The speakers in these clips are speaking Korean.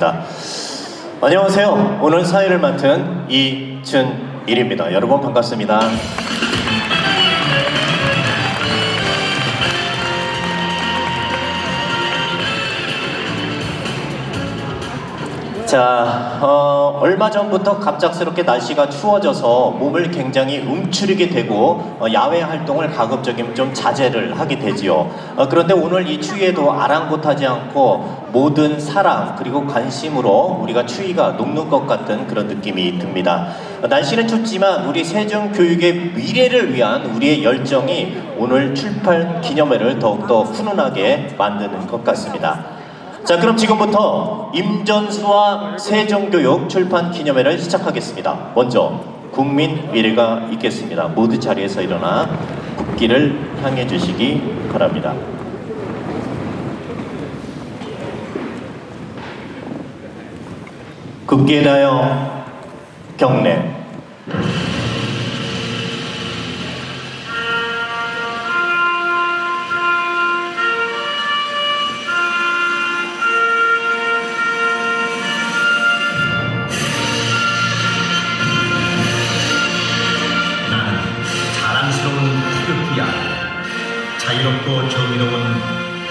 하겠습니다. 안녕하세요. 오늘 사회를 맡은 이준일입니다. 여러분 반갑습니다. 자, 얼마 전부터 갑작스럽게 날씨가 추워져서 몸을 굉장히 움츠리게 되고 야외 활동을 가급적이면 좀 자제를 하게 되지요. 그런데 오늘 이 추위에도 아랑곳하지 않고 모든 사랑 그리고 관심으로 우리가 추위가 녹는 것 같은 그런 느낌이 듭니다. 날씨는 춥지만 우리 세종교육의 미래를 위한 우리의 열정이 오늘 출판 기념회를 더욱더 훈훈하게 만드는 것 같습니다. 자, 그럼 지금부터 임전수와 세종교육 출판 기념회를 시작하겠습니다. 먼저 국민 미래가 있겠습니다. 모두 자리에서 일어나 국기를 향해 주시기 바랍니다. 국기에 대하여 경례. 자유롭고 정의로운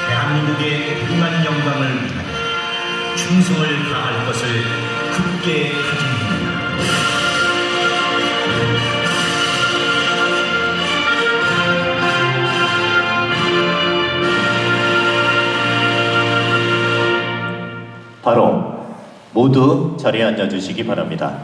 대한민국의 평안 영광을 위하여 충성을 다할 것을 굳게 다짐합니다. 바로 모두 자리에 앉아주시기 바랍니다.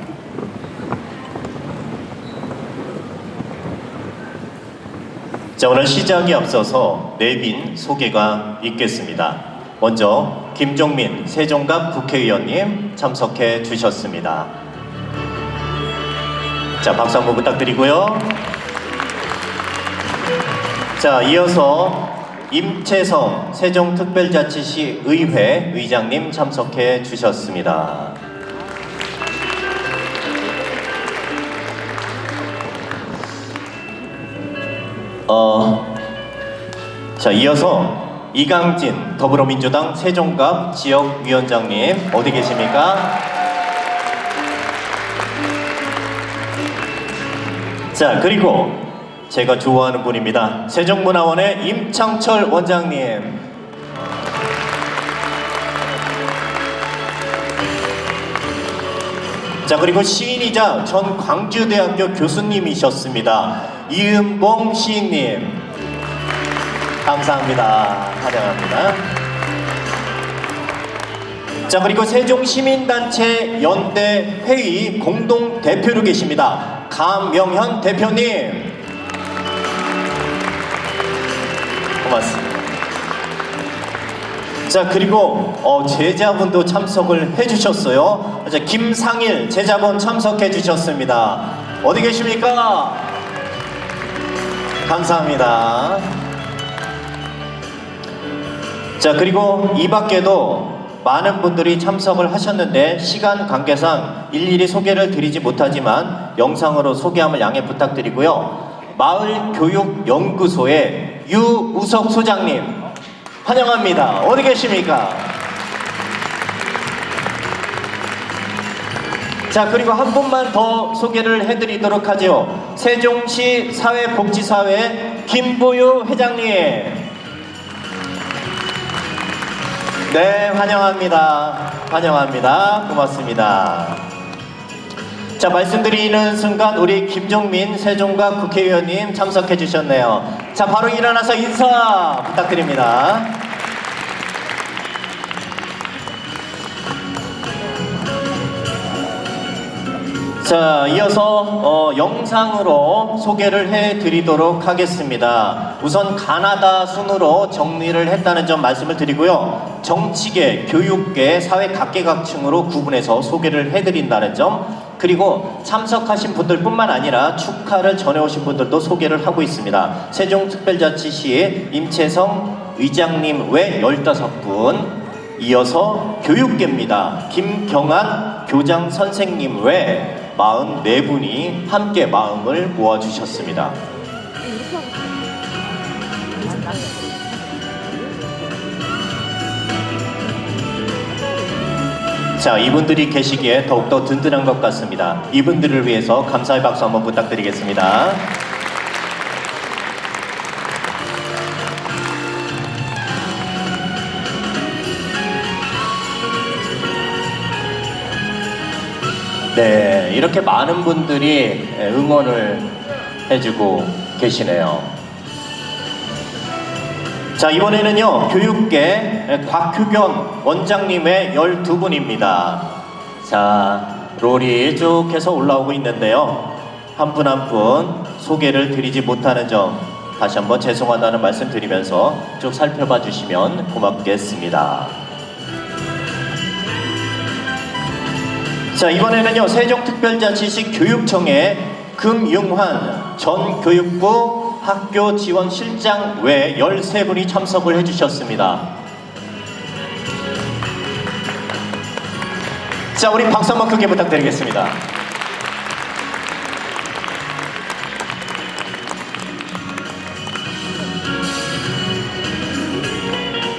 자, 오늘 시작에 앞서서 내빈 소개가 있겠습니다. 먼저 김종민 세종갑 국회의원님 참석해 주셨습니다. 자, 박수 한번 부탁드리고요. 자, 이어서 임채성 세종특별자치시 의회 의장님 참석해 주셨습니다. 자, 이어서 이강진 더불어민주당 세종갑 지역위원장님 어디 계십니까? 자, 그리고 제가 좋아하는 분입니다. 세종문화원의 임창철 원장님. 자, 그리고 시인이자 전 광주대학교 교수님이셨습니다. 이은봉 시인님. 감사합니다. 환영합니다. 자, 그리고 세종시민단체 연대 회의 공동대표로 계십니다. 감명현 대표님. 고맙습니다. 자, 그리고 제자분도 참석을 해주셨어요. 자, 김상일 제자분 참석해 주셨습니다. 어디 계십니까? 감사합니다. 자, 그리고 이 밖에도 많은 분들이 참석을 하셨는데 시간 관계상 일일이 소개를 드리지 못하지만 영상으로 소개함을 양해 부탁드리고요. 마을교육연구소의 유우석 소장님 환영합니다. 어디 계십니까? 자, 그리고 한 분만 더 소개를 해드리도록 하죠. 세종시 사회복지사회 김부유 회장님. 네, 환영합니다. 환영합니다. 고맙습니다. 자, 말씀드리는 순간 우리 김종민 세종갑 국회의원님 참석해 주셨네요. 자, 바로 일어나서 인사 부탁드립니다. 자, 이어서 영상으로 소개를 해드리도록 하겠습니다. 우선 가나다 순으로 정리를 했다는 점 말씀을 드리고요. 정치계, 교육계, 사회 각계각층으로 구분해서 소개를 해드린다는 점, 그리고 참석하신 분들 뿐만 아니라 축하를 전해오신 분들도 소개를 하고 있습니다. 세종특별자치시 임채성 의장님 외 15분, 이어서 교육계입니다. 김경환 교장 선생님 외 44분이 함께 마음을 모아주셨습니다. 자, 이분들이 계시기에 더욱더 든든한 것 같습니다. 이분들을 위해서 감사의 박수 한번 부탁드리겠습니다. 네, 이렇게 많은 분들이 응원을 해주고 계시네요. 자, 이번에는요, 교육계 곽규견 원장님의 12분입니다. 자, 롤이 쭉 해서 올라오고 있는데요. 한 분 한 분 소개를 드리지 못하는 점 다시 한번 죄송하다는 말씀 드리면서 쭉 살펴봐 주시면 고맙겠습니다. 자, 이번에는요, 세종특별자치시 교육청의 금융환 전 교육부 학교 지원실장 외 13분이 참석을 해주셨습니다. 자, 우리 박수 한번 크게 부탁드리겠습니다.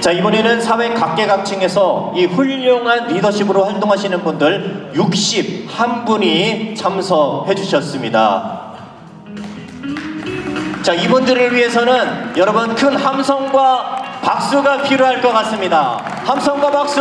자, 이번에는 사회 각계각층에서 이 훌륭한 리더십으로 활동하시는 분들 61분이 참석해 주셨습니다. 자, 이분들을 위해서는 여러분 큰 함성과 박수가 필요할 것 같습니다. 함성과 박수!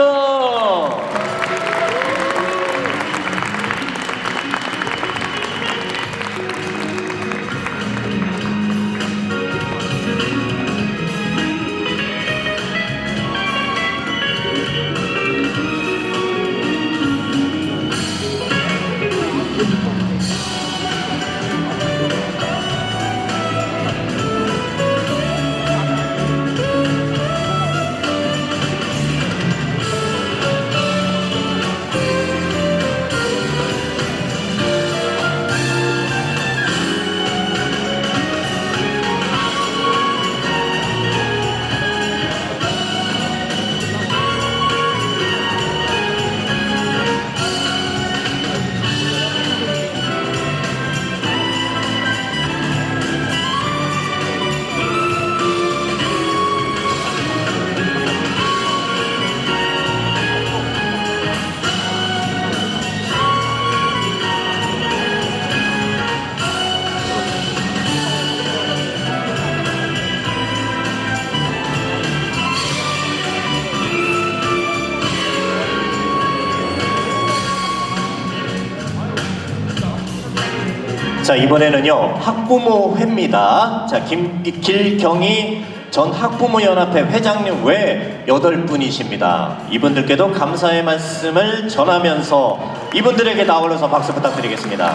자, 이번에는요, 학부모회입니다. 자, 길경희 전 학부모연합회 회장님 외 8분이십니다. 이분들께도 감사의 말씀을 전하면서 이분들에게 나올러서 박수 부탁드리겠습니다.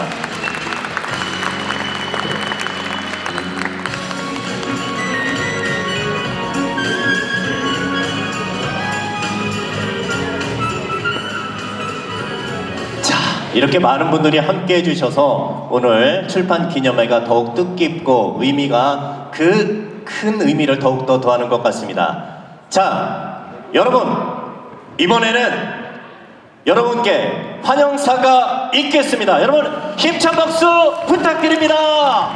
이렇게 많은 분들이 함께 해주셔서 오늘 출판 기념회가 더욱 뜻깊고 의미가 그 큰 의미를 더욱더 더하는 것 같습니다. 자, 여러분, 이번에는 여러분께 환영사가 있겠습니다. 여러분, 힘찬 박수 부탁드립니다.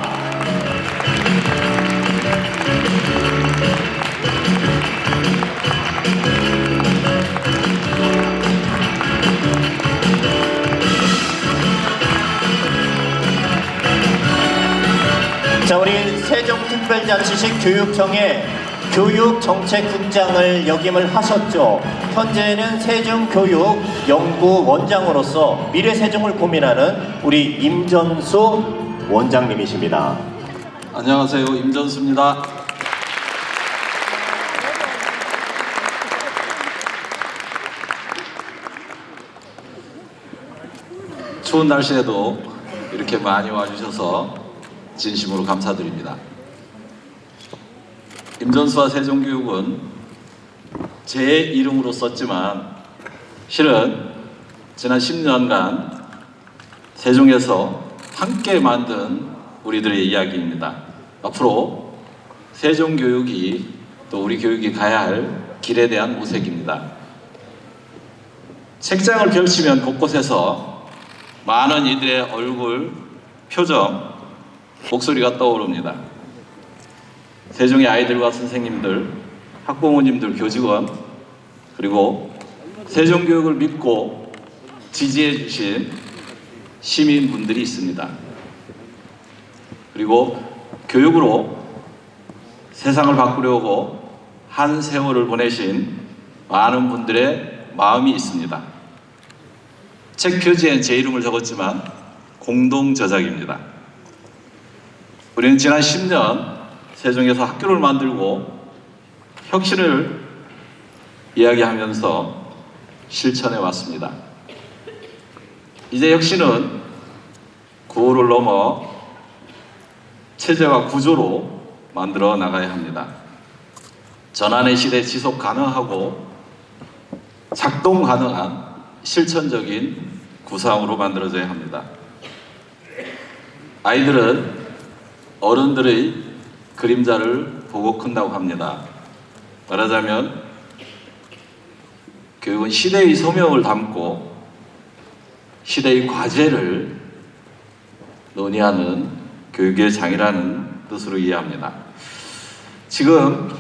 자, 우리 세종특별자치시 교육청의 교육정책국장을 역임을 하셨죠. 현재는 세종교육연구원장으로서 미래세종을 고민하는 우리 임전수 원장님이십니다. 안녕하세요, 임전수입니다. 추운 날씨에도 이렇게 많이 와주셔서 진심으로 감사드립니다. 임전수와 세종교육은 제 이름으로 썼지만 실은 지난 10년간 세종에서 함께 만든 우리들의 이야기입니다. 앞으로 세종교육이 또 우리 교육이 가야 할 길에 대한 모색입니다. 책장을 펼치면 곳곳에서 많은 이들의 얼굴, 표정, 목소리가 떠오릅니다. 세종의 아이들과 선생님들, 학부모님들, 교직원, 그리고 세종교육을 믿고 지지해 주신 시민분들이 있습니다. 그리고 교육으로 세상을 바꾸려고 한 세월을 보내신 많은 분들의 마음이 있습니다. 책 표지엔 제 이름을 적었지만 공동 저작입니다. 우리는 지난 10년 세종에서 학교를 만들고 혁신을 이야기하면서 실천해 왔습니다. 이제 혁신은 구호를 넘어 체제와 구조로 만들어 나가야 합니다. 전환의 시대 지속 가능하고 작동 가능한 실천적인 구상으로 만들어져야 합니다. 아이들은 어른들의 그림자를 보고 큰다고 합니다. 말하자면 교육은 시대의 소명을 담고 시대의 과제를 논의하는 교육의 장이라는 뜻으로 이해합니다. 지금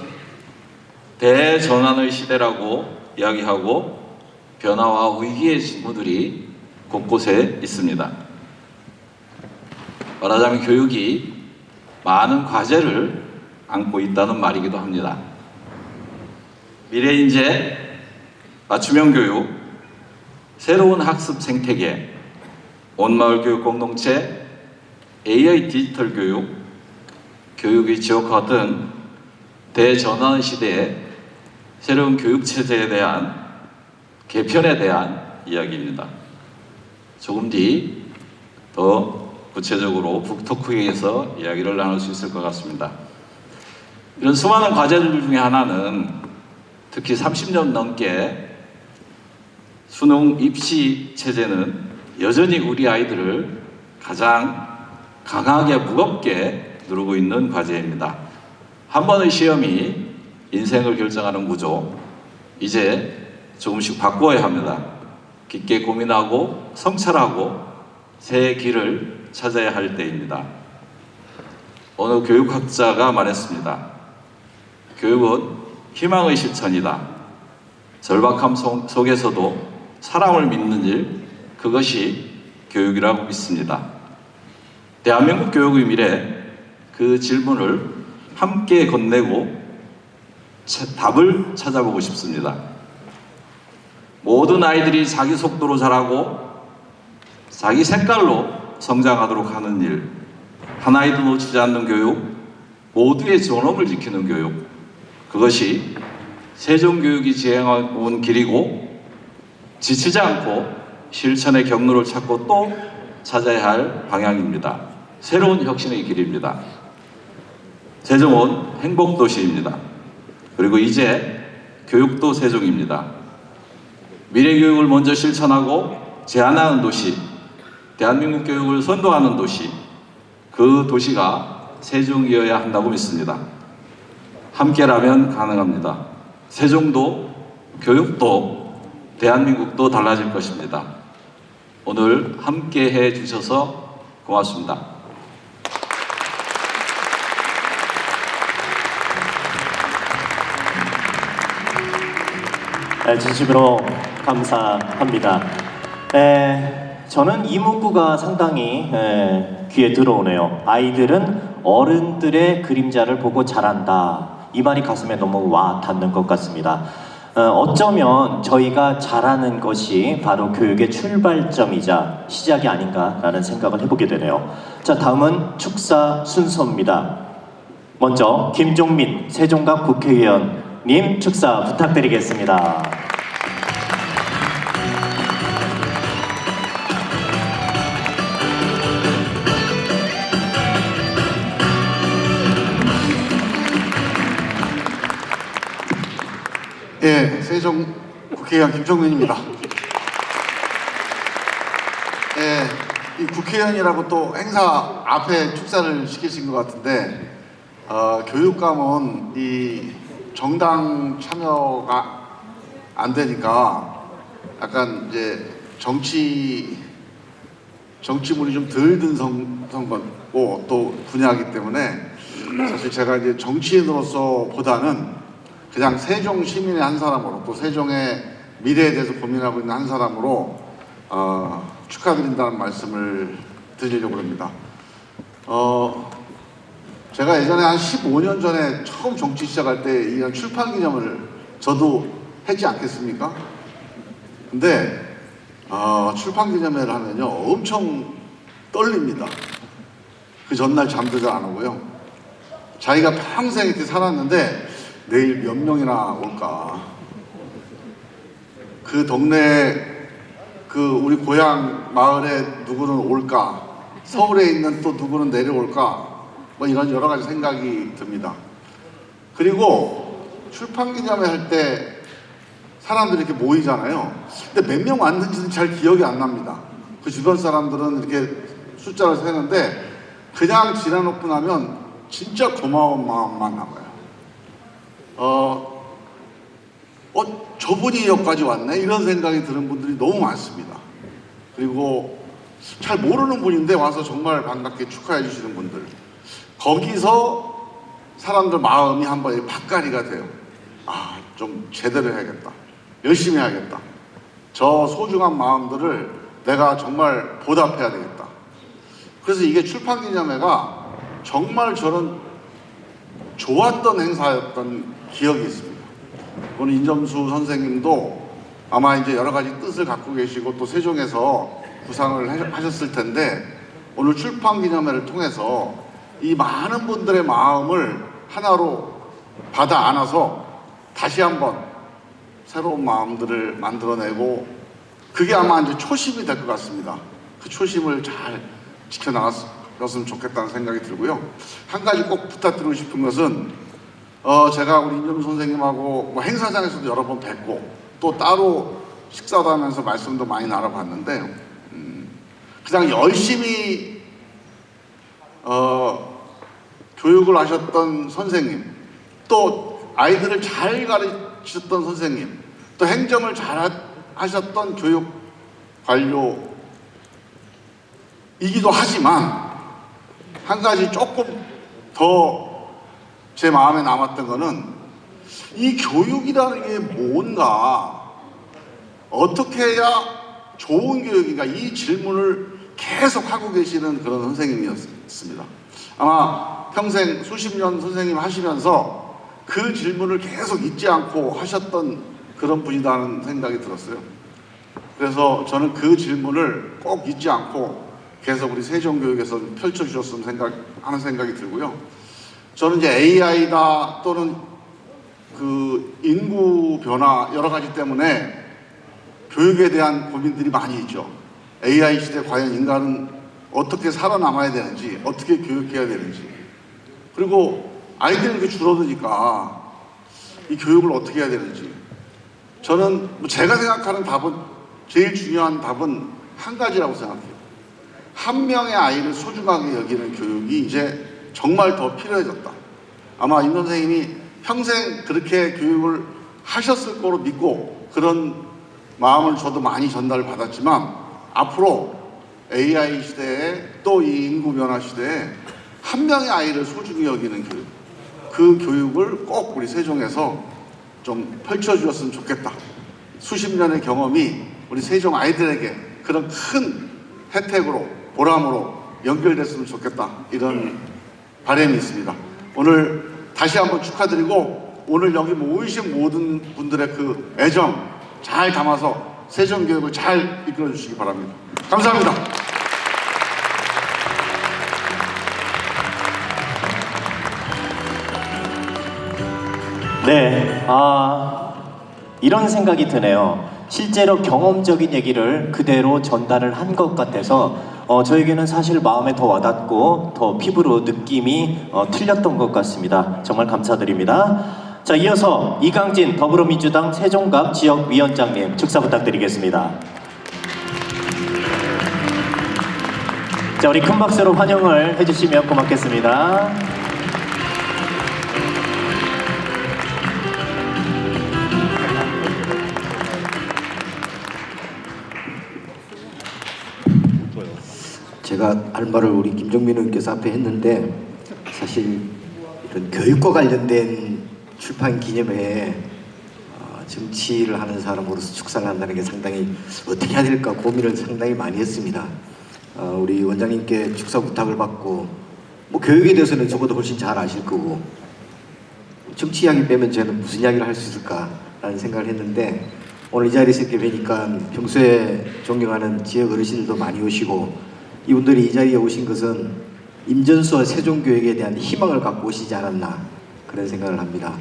대전환의 시대라고 이야기하고 변화와 위기의 징후들이 곳곳에 있습니다. 말하자면 교육이 많은 과제를 안고 있다는 말이기도 합니다. 미래인재, 맞춤형 교육, 새로운 학습 생태계, 온마을 교육 공동체, AI 디지털 교육, 교육의 지역화 등 대전환 시대의 새로운 교육 체제에 대한 개편에 대한 이야기입니다. 조금 뒤 더 구체적으로 북토크에서 이야기를 나눌 수 있을 것 같습니다. 이런 수많은 과제들 중에 하나는 특히 30년 넘게 수능 입시 체제는 여전히 우리 아이들을 가장 강하게 무겁게 누르고 있는 과제입니다. 한 번의 시험이 인생을 결정하는 구조, 이제 조금씩 바꿔야 합니다. 깊게 고민하고 성찰하고 새 길을 찾아야 할 때입니다. 어느 교육학자가 말했습니다. 교육은 희망의 실천이다. 절박함 속에서도 사람을 믿는 일, 그것이 교육이라고 믿습니다. 대한민국 교육의 미래, 그 질문을 함께 건네고 답을 찾아보고 싶습니다. 모든 아이들이 자기 속도로 자라고 자기 색깔로 성장하도록 하는 일, 한 아이도 놓치지 않는 교육, 모두의 존엄을 지키는 교육, 그것이 세종교육이 지향해온 길이고 지치지 않고 실천의 경로를 찾고 또 찾아야 할 방향입니다. 새로운 혁신의 길입니다. 세종은 행복도시입니다. 그리고 이제 교육도 세종입니다. 미래교육을 먼저 실천하고 제안하는 도시, 대한민국 교육을 선도하는 도시, 그 도시가 세종이어야 한다고 믿습니다. 함께라면 가능합니다. 세종도 교육도 대한민국도 달라질 것입니다. 오늘 함께 해주셔서 고맙습니다. 진심으로 감사합니다. 저는 이 문구가 상당히 귀에 들어오네요. 아이들은 어른들의 그림자를 보고 자란다. 이 말이 가슴에 너무 와 닿는 것 같습니다. 어쩌면 저희가 잘하는 것이 바로 교육의 출발점이자 시작이 아닌가라는 생각을 해보게 되네요. 자, 다음은 축사 순서입니다. 먼저 김종민 세종갑 국회의원님 축사 부탁드리겠습니다. 예, 세종 국회의원 김종민입니다. 예, 이 국회의원이라고 또 행사 앞에 축사를 시키신 것 같은데, 교육감은 이 정당 참여가 안 되니까 약간 이제 정치물이 좀 덜 든 선거고 또 분야이기 때문에 사실 제가 이제 정치인으로서 보다는 그냥 세종 시민의 한 사람으로 또 세종의 미래에 대해서 고민하고 있는 한 사람으로 축하드린다는 말씀을 드리려고 합니다. 제가 예전에 한 15년 전에 처음 정치 시작할 때 이런 출판 기념을 저도 했지 않겠습니까? 근데 출판 기념회를 하면요 엄청 떨립니다. 그 전날 잠도 잘 안 오고요. 자기가 평생 이렇게 살았는데 내일 몇 명이나 올까? 그 동네 그 우리 고향 마을에 누구는 올까? 서울에 있는 또 누구는 내려올까? 뭐 이런 여러 가지 생각이 듭니다. 그리고 출판 기념회 할 때 사람들이 이렇게 모이잖아요. 근데 몇 명 왔는지는 잘 기억이 안 납니다. 그 주변 사람들은 이렇게 숫자를 세는데 그냥 지나놓고 나면 진짜 고마운 마음만 남아요. 저분이 여기까지 왔네? 이런 생각이 드는 분들이 너무 많습니다. 그리고 잘 모르는 분인데 와서 정말 반갑게 축하해 주시는 분들. 거기서 사람들 마음이 한번 박가리가 돼요. 좀 제대로 해야겠다. 열심히 해야겠다. 저 소중한 마음들을 내가 정말 보답해야 되겠다. 그래서 이게 출판기념회가 정말 저는 좋았던 행사였던 기억이 있습니다. 오늘 인점수 선생님도 아마 이제 여러 가지 뜻을 갖고 계시고 또 세종에서 구상을 하셨을 텐데 오늘 출판기념회를 통해서 이 많은 분들의 마음을 하나로 받아 안아서 다시 한번 새로운 마음들을 만들어내고 그게 아마 이제 초심이 될 것 같습니다. 그 초심을 잘 지켜나갔으면 좋겠다는 생각이 들고요. 한 가지 꼭 부탁드리고 싶은 것은 제가 우리 인점 선생님하고 뭐 행사장에서도 여러 번 뵙고 또 따로 식사도 하면서 말씀도 많이 나눠봤는데 그냥 열심히 교육을 하셨던 선생님 또 아이들을 잘 가르치셨던 선생님 또 행정을 잘 하셨던 교육 관료이기도 하지만 한 가지 조금 더 제 마음에 남았던 거는 이 교육이라는 게 뭔가 어떻게 해야 좋은 교육인가 이 질문을 계속 하고 계시는 그런 선생님이었습니다. 아마 평생 수십 년 선생님 하시면서 그 질문을 계속 잊지 않고 하셨던 그런 분이라는 생각이 들었어요. 그래서 저는 그 질문을 꼭 잊지 않고 계속 우리 세종교육에서 펼쳐주셨으면 하는 생각이 들고요. 저는 이제 AI다 또는 그 인구 변화 여러 가지 때문에 교육에 대한 고민들이 많이 있죠. AI 시대 과연 인간은 어떻게 살아남아야 되는지, 어떻게 교육해야 되는지. 그리고 아이들이 이렇게 줄어드니까 이 교육을 어떻게 해야 되는지. 저는 제가 생각하는 답은, 제일 중요한 답은 한 가지라고 생각해요. 한 명의 아이를 소중하게 여기는 교육이 이제 정말 더 필요해졌다. 아마 임 선생님이 평생 그렇게 교육을 하셨을 거로 믿고 그런 마음을 저도 많이 전달을 받았지만 앞으로 AI 시대에 또 이 인구 변화 시대에 한 명의 아이를 소중히 여기는 교육, 그 교육을 꼭 우리 세종에서 좀 펼쳐주었으면 좋겠다. 수십 년의 경험이 우리 세종 아이들에게 그런 큰 혜택으로 보람으로 연결됐으면 좋겠다. 이런 바람이 있습니다. 오늘 다시 한번 축하드리고 오늘 여기 모이신 모든 분들의 그 애정 잘 담아서 세종교육을 잘 이끌어 주시기 바랍니다. 감사합니다. 네, 이런 생각이 드네요. 실제로 경험적인 얘기를 그대로 전달을 한 것 같아서 저에게는 사실 마음에 더 와닿고 더 피부로 느낌이 틀렸던 것 같습니다. 정말 감사드립니다. 자, 이어서 이강진 더불어민주당 세종갑 지역위원장님 축사 부탁드리겠습니다. 자, 우리 큰 박수로 환영을 해주시면 고맙겠습니다. 제가 할 말을 우리 김정민 의원께서 앞에 했는데 사실 이런 교육과 관련된 출판 기념회에 정치를 하는 사람으로서 축사를 한다는 게 상당히 어떻게 해야 될까 고민을 상당히 많이 했습니다. 우리 원장님께 축사 부탁을 받고 뭐 교육에 대해서는 저보다 훨씬 잘 아실 거고 정치 이야기 빼면 저는 무슨 이야기를 할 수 있을까라는 생각을 했는데 오늘 이 자리에서 이렇게 뵈니까 평소에 존경하는 지역 어르신들도 많이 오시고 이분들이 이 자리에 오신 것은 임전수와 세종교육에 대한 희망을 갖고 오시지 않았나 그런 생각을 합니다.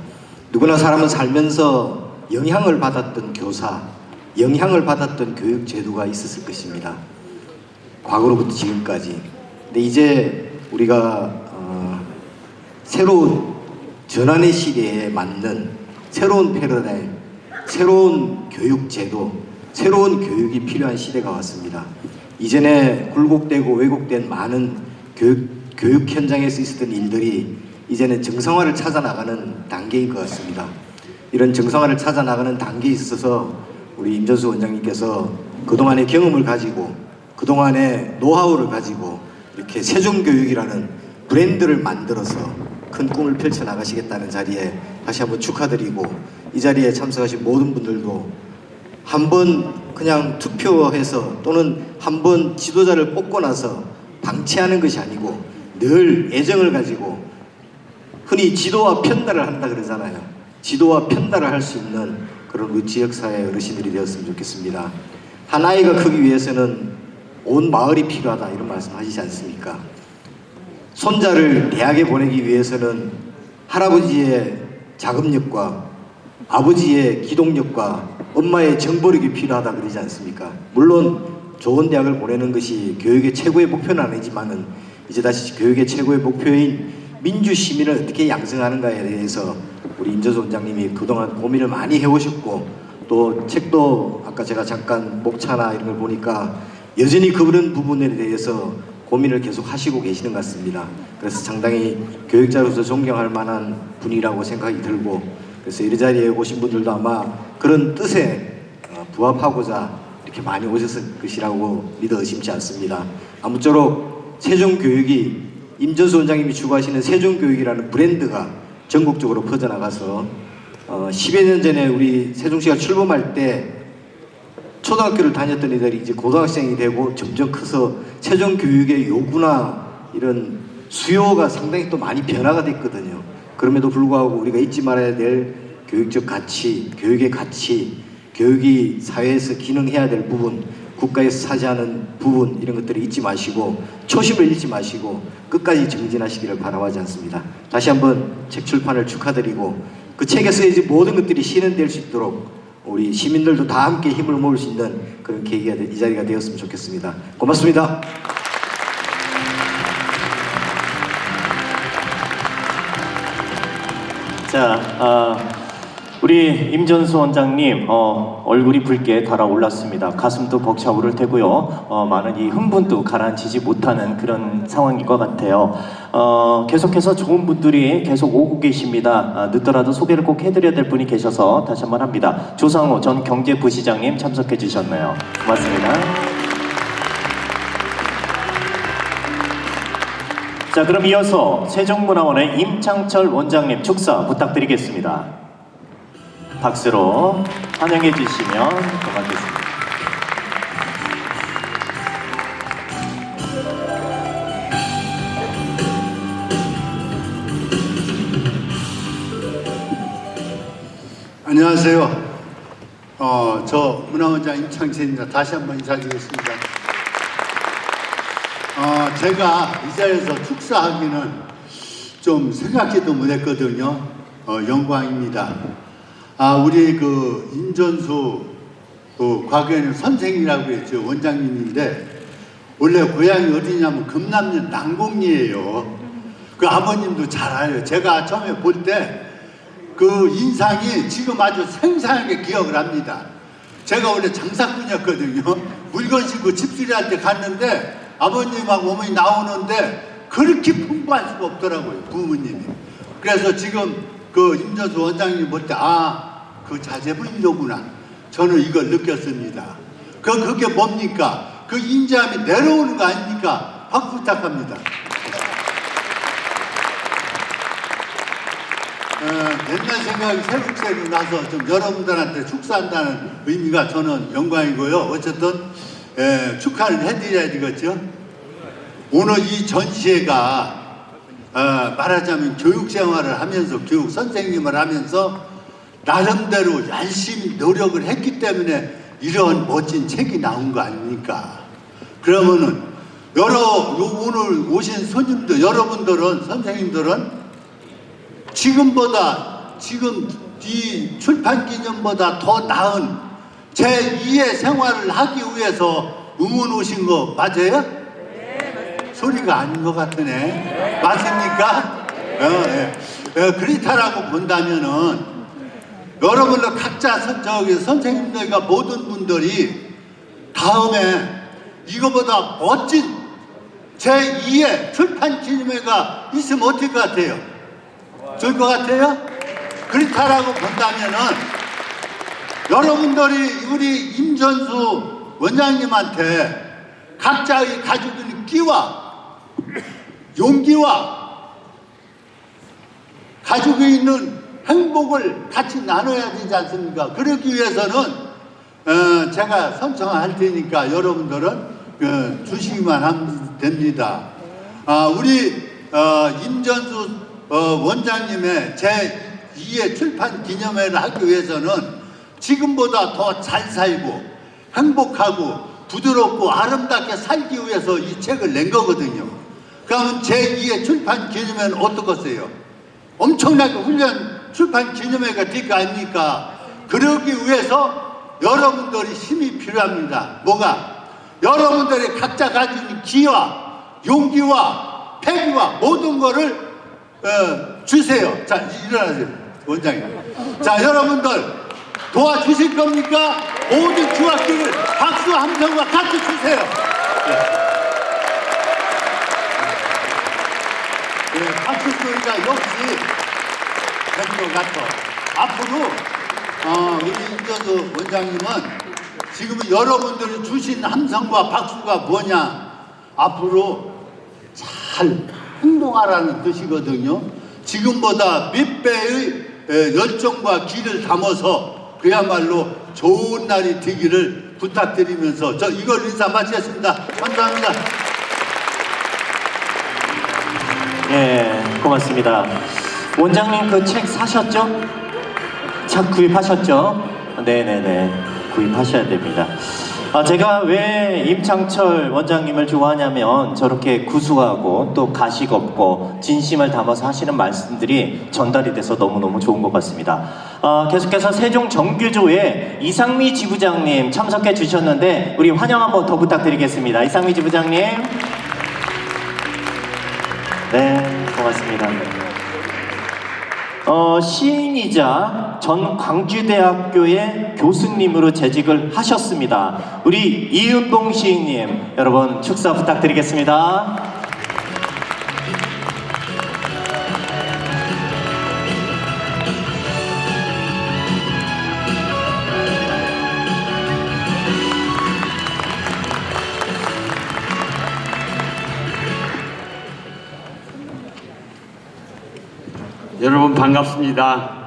누구나 사람은 살면서 영향을 받았던 교사, 영향을 받았던 교육 제도가 있었을 것입니다. 과거로부터 지금까지. 근데 이제 우리가 새로운 전환의 시대에 맞는 새로운 패러다임, 새로운 교육 제도, 새로운 교육이 필요한 시대가 왔습니다. 이전에 굴곡되고 왜곡된 많은 교육 현장에서 있었던 일들이 이제는 정상화를 찾아 나가는 단계인 것 같습니다. 이런 정상화를 찾아 나가는 단계에 있어서 우리 임전수 원장님께서 그동안의 경험을 가지고 그동안의 노하우를 가지고 이렇게 세종교육이라는 브랜드를 만들어서 큰 꿈을 펼쳐 나가시겠다는 자리에 다시 한번 축하드리고 이 자리에 참석하신 모든 분들도 한번 그냥 투표해서 또는 한번 지도자를 뽑고 나서 방치하는 것이 아니고 늘 애정을 가지고 흔히 지도와 편달을 한다 그러잖아요. 지도와 편달을 할 수 있는 그런 우리 지역사회 어르신들이 되었으면 좋겠습니다. 한 아이가 크기 위해서는 온 마을이 필요하다 이런 말씀 하시지 않습니까? 손자를 대학에 보내기 위해서는 할아버지의 자금력과 아버지의 기동력과 엄마의 정보력이 필요하다 그러지 않습니까? 물론 좋은 대학을 보내는 것이 교육의 최고의 목표는 아니지만은 이제 다시 교육의 최고의 목표인 민주시민을 어떻게 양성하는가에 대해서 우리 임전수 원장님이 그동안 고민을 많이 해오셨고 또 책도 아까 제가 잠깐 목차나 이런 걸 보니까 여전히 그런 부분에 대해서 고민을 계속 하시고 계시는 것 같습니다. 그래서 상당히 교육자로서 존경할 만한 분이라고 생각이 들고 그래서 이 자리에 오신 분들도 아마 그런 뜻에 부합하고자 이렇게 많이 오셨을 것이라고 믿어 의심치 않습니다. 아무쪼록 세종교육이 임전수 원장님이 추구하시는 세종교육이라는 브랜드가 전국적으로 퍼져나가서 10여 년 전에 우리 세종시가 출범할 때 초등학교를 다녔던 애들이 이제 고등학생이 되고 점점 커서 세종교육의 요구나 이런 수요가 상당히 또 많이 변화가 됐거든요. 그럼에도 불구하고 우리가 잊지 말아야 될 교육적 가치, 교육의 가치, 교육이 사회에서 기능해야 될 부분, 국가에서 차지하는 부분 이런 것들을 잊지 마시고 초심을 잃지 마시고 끝까지 정진하시기를 바라지 않습니다. 다시 한번 책 출판을 축하드리고 그 책에서 이제 모든 것들이 실현될 수 있도록 우리 시민들도 다 함께 힘을 모을 수 있는 그런 계기가 이 자리가 되었으면 좋겠습니다. 고맙습니다. 자, 우리 임전수 원장님 얼굴이 붉게 달아올랐습니다. 가슴도 벅차오를 테고요. 많은 이 흥분도 가라앉히지 못하는 그런 상황인 것 같아요. 계속해서 좋은 분들이 계속 오고 계십니다. 늦더라도 소개를 꼭 해드려야 될 분이 계셔서 다시 한번 합니다. 조상호 전 경제부시장님 참석해 주셨네요. 고맙습니다. 자, 그럼 이어서 세종문화원의 임창철 원장님 축사 부탁드리겠습니다. 박수로 환영해 주시면 고맙겠습니다. 안녕하세요. 저 문화원장 임창철입니다. 다시 한번 인사드리겠습니다. 제가 이 자리에서 축사하기는 좀 생각지도 못했거든요. 영광입니다. 우리 그 임전수 과거에는 선생이라고 했죠. 원장님인데 원래 고향이 어디냐면 금남면 난곡리예요. 그 아버님도 잘 알아요. 제가 처음에 볼 때 그 인상이 지금 아주 생생하게 기억을 합니다. 제가 원래 장사꾼이었거든요. 물건 싣고 집수리할 때 갔는데 아버님하고 어머니 나오는데 그렇게 풍부할 수가 없더라고요. 부모님이. 그래서 지금 그 임전수 원장님 볼 때 그 자제분이로구나. 저는 이걸 느꼈습니다. 그게 뭡니까? 그 인자함이 내려오는 거 아닙니까? 박수 부탁합니다. 옛날 생각이 새록새록 나서 좀 여러분들한테 축사한다는 의미가 저는 영광이고요. 어쨌든 축하를 해드려야 되겠죠. 오늘 이 전시회가 말하자면 교육 생활을 하면서 교육 선생님을 하면서 나름대로 열심히 노력을 했기 때문에 이런 멋진 책이 나온 거 아닙니까? 그러면은 오늘 오신 손님들 여러분들은 선생님들은 지금 이 출판 기념보다 더 나은 제2의 생활을 하기 위해서 응원 오신 거 맞아요? 네. 소리가 아닌 것 같으네. 맞습니까? 그렇다라고 본다면은 여러분들 각자 선생님들과 모든 분들이 다음에 이거보다 멋진 제2의 출판 기념회가 있으면 어떨 것 같아요? 좋을 것 같아요? 그렇다라고 본다면은 여러분들이 우리 임전수 원장님한테 각자의 가지고 있는 끼와 용기와 가지고 있는 행복을 같이 나눠야 되지 않습니까? 그러기 위해서는 제가 선정할 테니까 여러분들은 주시기만 하면 됩니다. 우리 임전수 원장님의 제2의 출판 기념회를 하기 위해서는 지금보다 더 잘 살고 행복하고 부드럽고 아름답게 살기 위해서 이 책을 낸 거거든요. 그러면 제2의 출판 기념회는 어떻겠어요? 엄청나게 훌륭한 출판 기념회가 될 거 아닙니까? 그러기 위해서 여러분들이 힘이 필요합니다. 뭐가? 여러분들이 각자 가진 기와 용기와 패기와 모든 거를 주세요. 자, 일어나세요. 원장님. 자, 여러분들 도와주실 겁니까? 모든 주악기를 박수 함성과 같이 주세요. 박수 소리가 역시 될 것 같아. 앞으로 우리 임전수 원장님은 지금 여러분들이 주신 함성과 박수가 뭐냐? 앞으로 잘 행동하라는 뜻이거든요. 지금보다 몇 배의 열정과 기를 담아서 그야말로 좋은 날이 되기를 부탁드리면서 저 이걸 인사 마치겠습니다. 감사합니다. 예, 고맙습니다. 원장님 그 책 사셨죠? 책 구입하셨죠? 네네네, 구입하셔야 됩니다. 제가 왜 임창철 원장님을 좋아하냐면 저렇게 구수하고 또 가식 없고 진심을 담아서 하시는 말씀들이 전달이 돼서 너무너무 좋은 것 같습니다. 계속해서 세종 정규조의 이상미 지부장님 참석해 주셨는데 우리 환영 한번 더 부탁드리겠습니다. 이상미 지부장님. 네, 고맙습니다. 시인이자 전 광주대학교의 교수님으로 재직을 하셨습니다. 우리 이은봉 시인님, 여러분 축사 부탁드리겠습니다. 여러분 반갑습니다.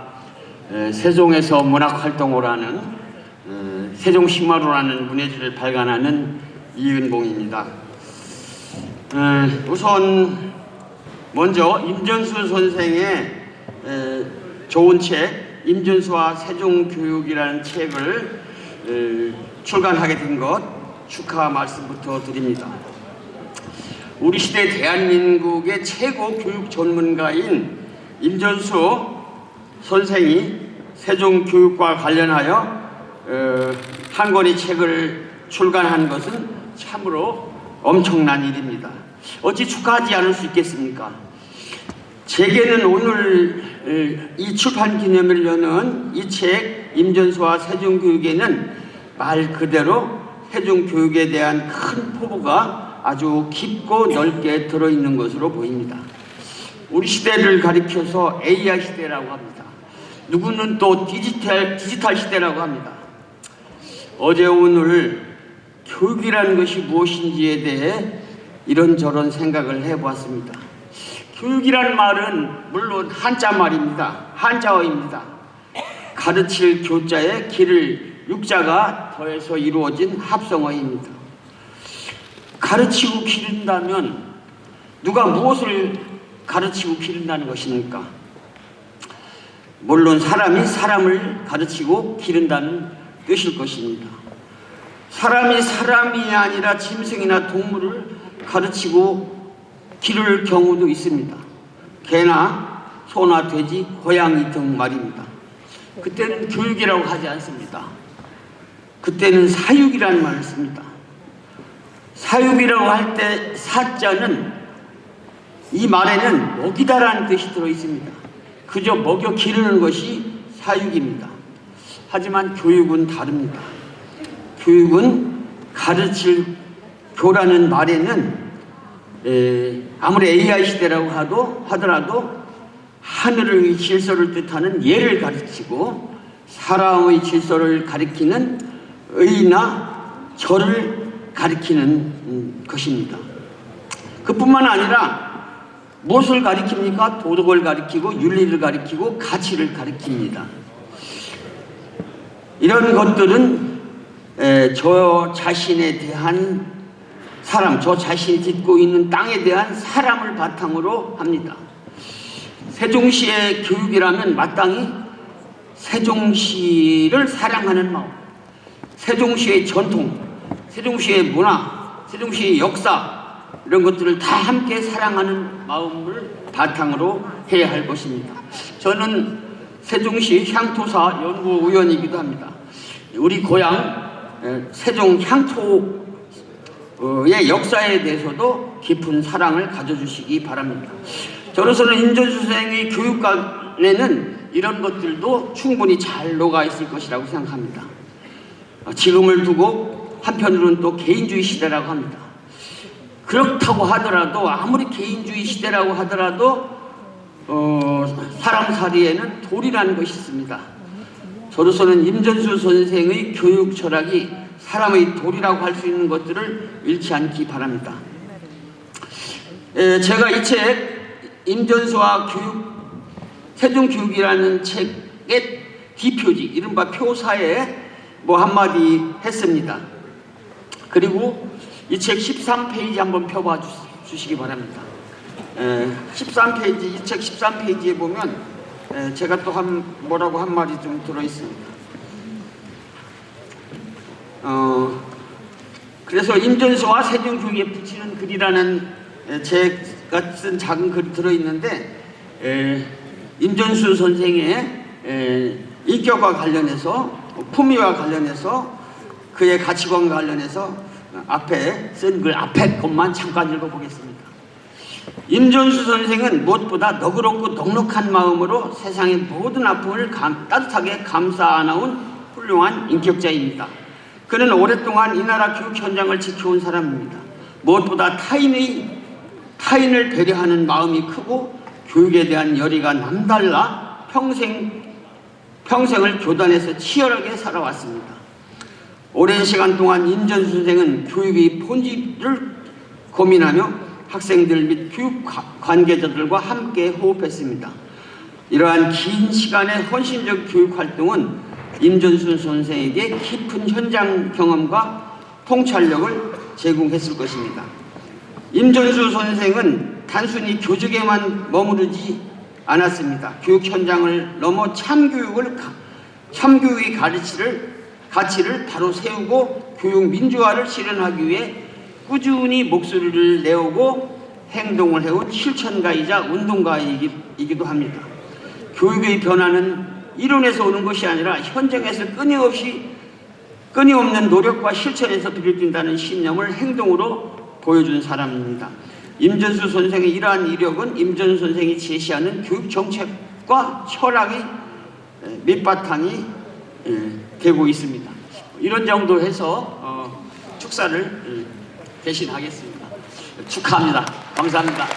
세종에서 문학활동을 하는 세종식마루라는 문예지를 발간하는 이은봉입니다. 우선 먼저 임전수 선생의 좋은 책 임전수와 세종교육이라는 책을 출간하게 된 것 축하 말씀부터 드립니다. 우리 시대 대한민국의 최고 교육 전문가인 임전수 선생이 세종교육과 관련하여 한 권의 책을 출간한 것은 참으로 엄청난 일입니다. 어찌 축하하지 않을 수 있겠습니까? 제게는 오늘 이 출판 기념을 여는 이 책 임전수와 세종교육에는 말 그대로 세종교육에 대한 큰 포부가 아주 깊고 넓게 들어있는 것으로 보입니다. 우리 시대를 가리켜서 AI 시대라고 합니다. 누구는 또 디지털 시대라고 합니다. 어제 오늘 교육이라는 것이 무엇인지에 대해 이런저런 생각을 해보았습니다. 교육이라는 말은 물론 한자 말입니다. 한자어입니다. 가르칠 교자에 기를 육자가 더해서 이루어진 합성어입니다. 가르치고 기른다면 누가 무엇을 가르치고 기른다는 것입니까? 물론 사람이 사람을 가르치고 기른다는 뜻일 것입니다. 사람이 사람이 아니라 짐승이나 동물을 가르치고 기를 경우도 있습니다. 개나 소나 돼지, 고양이 등 말입니다. 그때는 교육이라고 하지 않습니다. 그때는 사육이라는 말을 씁니다. 사육이라고 할 때 사자는 이 말에는 먹이다라는 뜻이 들어 있습니다. 그저 먹여 기르는 것이 사육입니다. 하지만 교육은 다릅니다. 교육은 가르칠 교라는 말에는 아무리 AI 시대라고 하더라도 하늘의 질서를 뜻하는 예를 가르치고 사람의 질서를 가리키는 의나 절을 가리키는 것입니다. 그뿐만 아니라 무엇을 가리킵니까? 도덕을 가리키고 윤리를 가리키고 가치를 가리킵니다. 이런 것들은 저 자신에 대한 사람, 저 자신이 딛고 있는 땅에 대한 사람을 바탕으로 합니다. 세종시의 교육이라면 마땅히 세종시를 사랑하는 마음, 세종시의 전통, 세종시의 문화, 세종시의 역사 이런 것들을 다 함께 사랑하는 마음을 바탕으로 해야 할 것입니다. 저는 세종시 향토사 연구위원이기도 합니다. 우리 고향 세종 향토의 역사에 대해서도 깊은 사랑을 가져주시기 바랍니다. 저로서는 임전수 선생의 교육관에는 이런 것들도 충분히 잘 녹아 있을 것이라고 생각합니다. 지금을 두고 한편으로는 또 개인주의 시대라고 합니다. 그렇다고 하더라도 아무리 개인주의 시대라고 하더라도 사람살이에는 도리라는 것이 있습니다. 저로서는 임전수 선생의 교육 철학이 사람의 도리라고 할 수 있는 것들을 잃지 않기 바랍니다. 제가 이 책 임전수와 교육, 세종교육이라는 책의 뒷표지, 이른바 표사에 뭐 한마디 했습니다. 그리고 이 책 13페이지 한번 펴봐 주시기 바랍니다. 13페이지, 이 책 13페이지에 보면 제가 또 뭐라고 한 말이 좀 들어있습니다. 그래서 임전수와 세종교육에 붙이는 글이라는 제가 쓴 작은 글이 들어있는데 임전수 선생의 인격과 관련해서, 품위와 관련해서, 그의 가치관과 관련해서 앞에 쓴 글 앞에 것만 잠깐 읽어보겠습니다. 임전수 선생은 무엇보다 너그럽고 넉넉한 마음으로 세상의 모든 아픔을 따뜻하게 감싸 안아온 훌륭한 인격자입니다. 그는 오랫동안 이 나라 교육 현장을 지켜온 사람입니다. 무엇보다 타인을 배려하는 마음이 크고 교육에 대한 열의가 남달라 평생을 교단에서 치열하게 살아왔습니다. 오랜 시간 동안 임전수 선생은 교육의 본질을 고민하며 학생들 및 교육 관계자들과 함께 호흡했습니다. 이러한 긴 시간의 헌신적 교육 활동은 임전수 선생에게 깊은 현장 경험과 통찰력을 제공했을 것입니다. 임전수 선생은 단순히 교직에만 머무르지 않았습니다. 교육 현장을 넘어 참교육의 가치를 바로 세우고 교육 민주화를 실현하기 위해 꾸준히 목소리를 내오고 행동을 해온 실천가이자 운동가이기도 합니다. 교육의 변화는 이론에서 오는 것이 아니라 현장에서 끊임없는 노력과 실천에서 비롯된다는 신념을 행동으로 보여준 사람입니다. 임전수 선생의 이러한 이력은 임전수 선생이 제시하는 교육 정책과 철학의 밑바탕이 되고 있습니다. 이런 정도 해서 축사를 대신하겠습니다. 축하합니다. 감사합니다.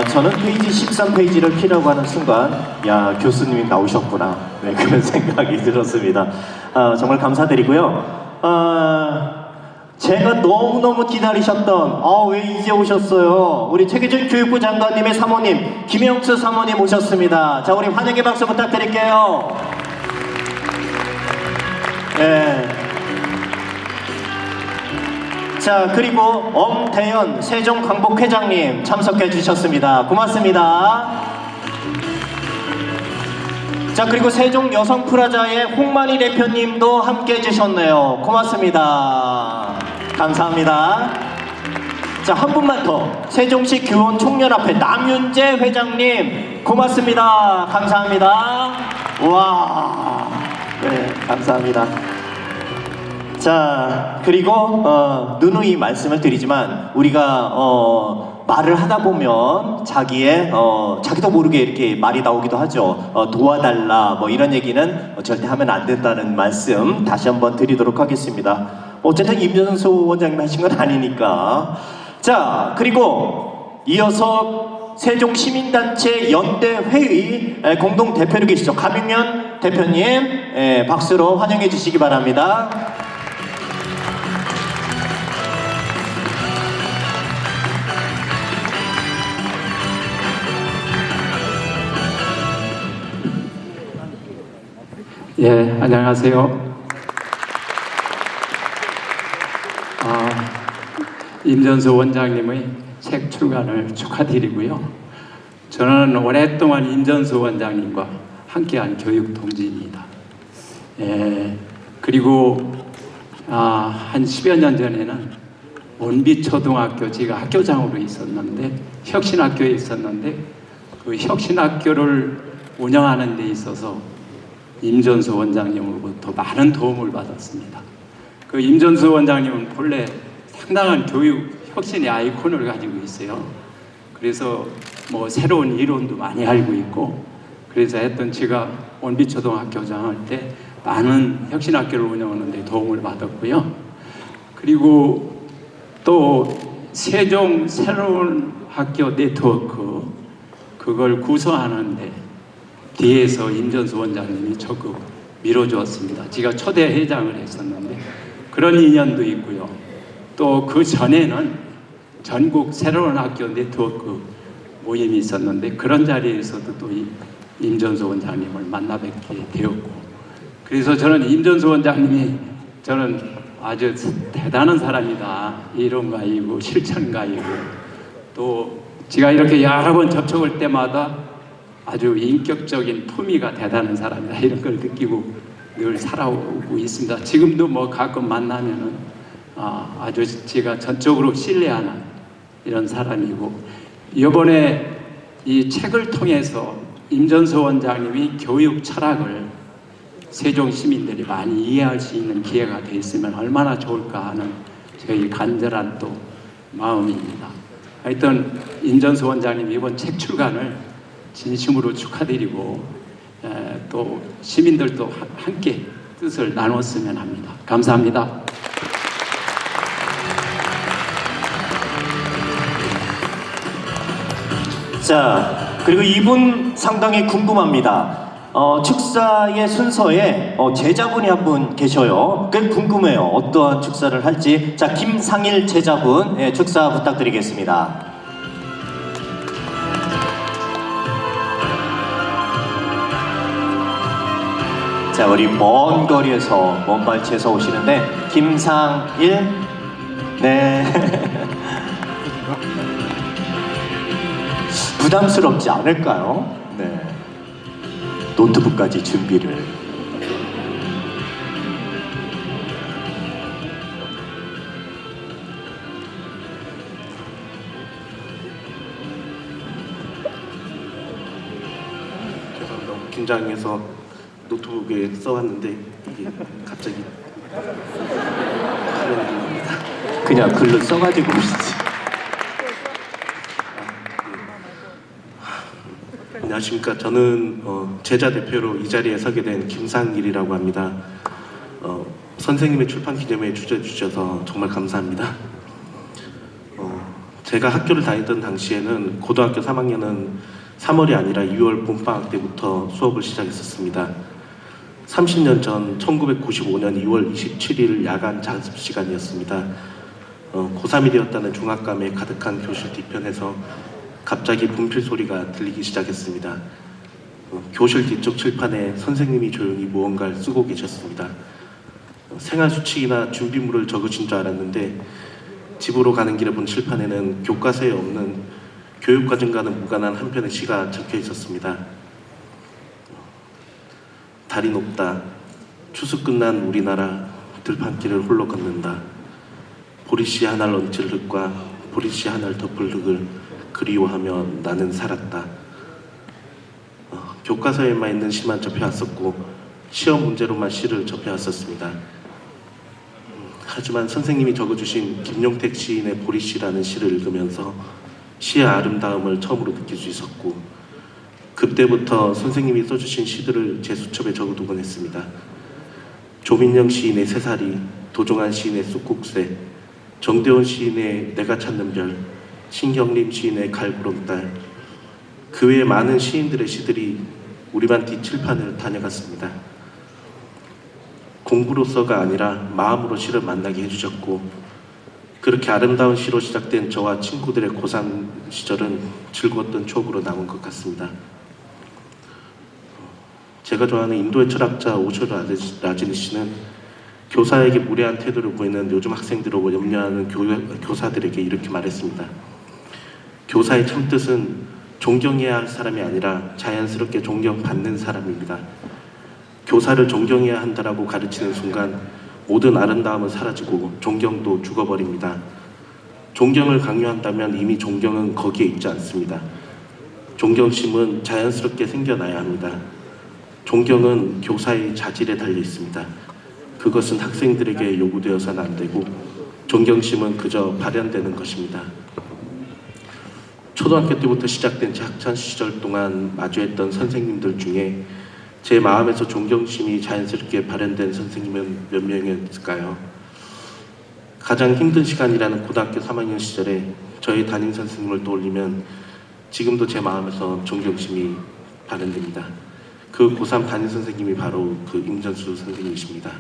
저는 페이지 13페이지를 피라고 하는 순간 야, 교수님이 나오셨구나, 네, 그런 생각이 들었습니다. 정말 감사드리고요. 제가 너무너무 기다리셨던 왜 이제 오셨어요? 우리 최기준 교육부 장관님의 사모님 김영수 사모님 오셨습니다. 자, 우리 환영의 박수 부탁드릴게요. 네. 자, 그리고 엄대현 세종광복회장님 참석해 주셨습니다. 고맙습니다. 자, 그리고 세종여성프라자의 홍만희 대표님도 함께 해주셨네요. 고맙습니다. 감사합니다. 자, 한 분만 더. 세종시 교원 총연합회 남윤재 회장님 고맙습니다. 감사합니다. 와, 네, 감사합니다. 자, 그리고 누누이 말씀을 드리지만 우리가 말을 하다 보면 자기도 모르게 이렇게 말이 나오기도 하죠. 도와달라 뭐 이런 얘기는 절대 하면 안 된다는 말씀 다시 한번 드리도록 하겠습니다. 어쨌든 임전수 원장님 하신 건 아니니까. 자, 그리고 이어서 세종시민단체 연대회의 공동대표로 계시죠. 감익면 대표님 박수로 환영해 주시기 바랍니다. 예, 안녕하세요. 임전수 원장님의 책 출간을 축하드리고요. 저는 오랫동안 임전수 원장님과 함께한 교육 동지입니다. 예, 그리고 한 10여 년 전에는 원비초등학교 제가 학교장으로 있었는데 혁신학교에 있었는데 그 혁신학교를 운영하는 데 있어서 임전수 원장님으로부터 많은 도움을 받았습니다. 그 임전수 원장님은 본래 상당한 교육 혁신의 아이콘을 가지고 있어요. 그래서 뭐 새로운 이론도 많이 알고 있고, 그래서 했던 제가 원비초등학교장 할 때 많은 혁신학교를 운영하는 데 도움을 받았고요. 그리고 또 세종 새로운 학교 네트워크 그걸 구성하는데 뒤에서 임전수 원장님이 적극 밀어주었습니다. 제가 초대 회장을 했었는데 그런 인연도 있고요. 또 그 전에는 전국 새로운 학교 네트워크 모임이 있었는데 그런 자리에서도 또 임전수 원장님을 만나 뵙게 되었고, 그래서 저는 임전수 원장님이 저는 아주 대단한 사람이다, 이론가이고 실천가이고, 또 제가 이렇게 여러 번 접촉할 때마다 아주 인격적인 품위가 대단한 사람이다, 이런 걸 느끼고 늘 살아오고 있습니다. 지금도 뭐 가끔 만나면은 아주 제가 전적으로 신뢰하는 이런 사람이고, 이번에 이 책을 통해서 임전수 원장님이 교육 철학을 세종 시민들이 많이 이해할 수 있는 기회가 돼 있으면 얼마나 좋을까 하는 저희 간절한 또 마음입니다. 하여튼 임전수 원장님 이번 책 출간을 진심으로 축하드리고 또 시민들도 함께 뜻을 나눴으면 합니다. 감사합니다. 자, 그리고 이분 상당히 궁금합니다. 축사의 순서에 제자분이 한 분 계셔요. 꽤 궁금해요. 어떠한 축사를 할지. 자, 김상일 제자분 축사 부탁드리겠습니다. 자, 우리 먼 거리에서 먼 발치에서 오시는데 김상일, 네. 부담스럽지 않을까요? 네. 노트북까지 준비를. 죄송합니다. 너무 긴장해서 노트북에 써왔는데 이게 갑자기 그냥 글로 써가지고 오시지. 안녕하십니까. 저는 제자 대표로 이 자리에 서게 된 김상일이라고 합니다. 선생님의 출판 기념회에 출연해 주셔서 정말 감사합니다. 제가 학교를 다니던 당시에는 고등학교 3학년은 3월이 아니라 2월 봄방학 때부터 수업을 시작했었습니다. 30년 전 1995년 2월 27일 야간 자습 시간이었습니다. 고3이 되었다는 중압감에 가득한 교실 뒤편에서 갑자기 분필 소리가 들리기 시작했습니다. 교실 뒤쪽 칠판에 선생님이 조용히 무언가를 쓰고 계셨습니다. 생활 수칙이나 준비물을 적으신 줄 알았는데 집으로 가는 길에 본 칠판에는 교과서에 없는 교육과정과는 무관한 한 편의 시가 적혀 있었습니다. 달이 높다. 추수 끝난 우리나라 들판길을 홀로 걷는다. 보리씨 한 알 얹힐 흙과 보리씨 한 알 덮을 흙을 그리워하며 나는 살았다. 교과서에만 있는 시만 접해왔었고 시험 문제로만 시를 접해왔었습니다. 하지만 선생님이 적어주신 김용택 시인의 보리씨라는 시를 읽으면서 시의 아름다움을 처음으로 느낄 수 있었고 그때부터 선생님이 써주신 시들을 제 수첩에 적어두곤 했습니다. 조민영 시인의 새살이, 도종환 시인의 쑥국새, 정대원 시인의 내가 찾는 별, 신경림 시인의 갈구름달, 그 외에 많은 시인들의 시들이 우리 반 뒷칠판을 다녀갔습니다. 공부로서가 아니라 마음으로 시를 만나게 해주셨고 그렇게 아름다운 시로 시작된 저와 친구들의 고3 시절은 즐거웠던 추억으로 남은 것 같습니다. 제가 좋아하는 인도의 철학자 오쇼 라즈니 씨는 교사에게 무례한 태도를 보이는 요즘 학생들을 염려하는 교사들에게 이렇게 말했습니다. 교사의 참뜻은 존경해야 할 사람이 아니라 자연스럽게 존경받는 사람입니다. 교사를 존경해야 한다라고 가르치는 순간 모든 아름다움은 사라지고 존경도 죽어버립니다. 존경을 강요한다면 이미 존경은 거기에 있지 않습니다. 존경심은 자연스럽게 생겨나야 합니다. 존경은 교사의 자질에 달려 있습니다. 그것은 학생들에게 요구되어서는 안 되고 존경심은 그저 발현되는 것입니다. 초등학교 때부터 시작된 제 학창 시절 동안 마주했던 선생님들 중에 제 마음에서 존경심이 자연스럽게 발현된 선생님은 몇 명이었을까요? 가장 힘든 시간이라는 고등학교 3학년 시절에 저희 담임 선생님을 떠올리면 지금도 제 마음에서 존경심이 발현됩니다. 그 고3 담임 선생님이 바로 그 임전수 선생님이십니다.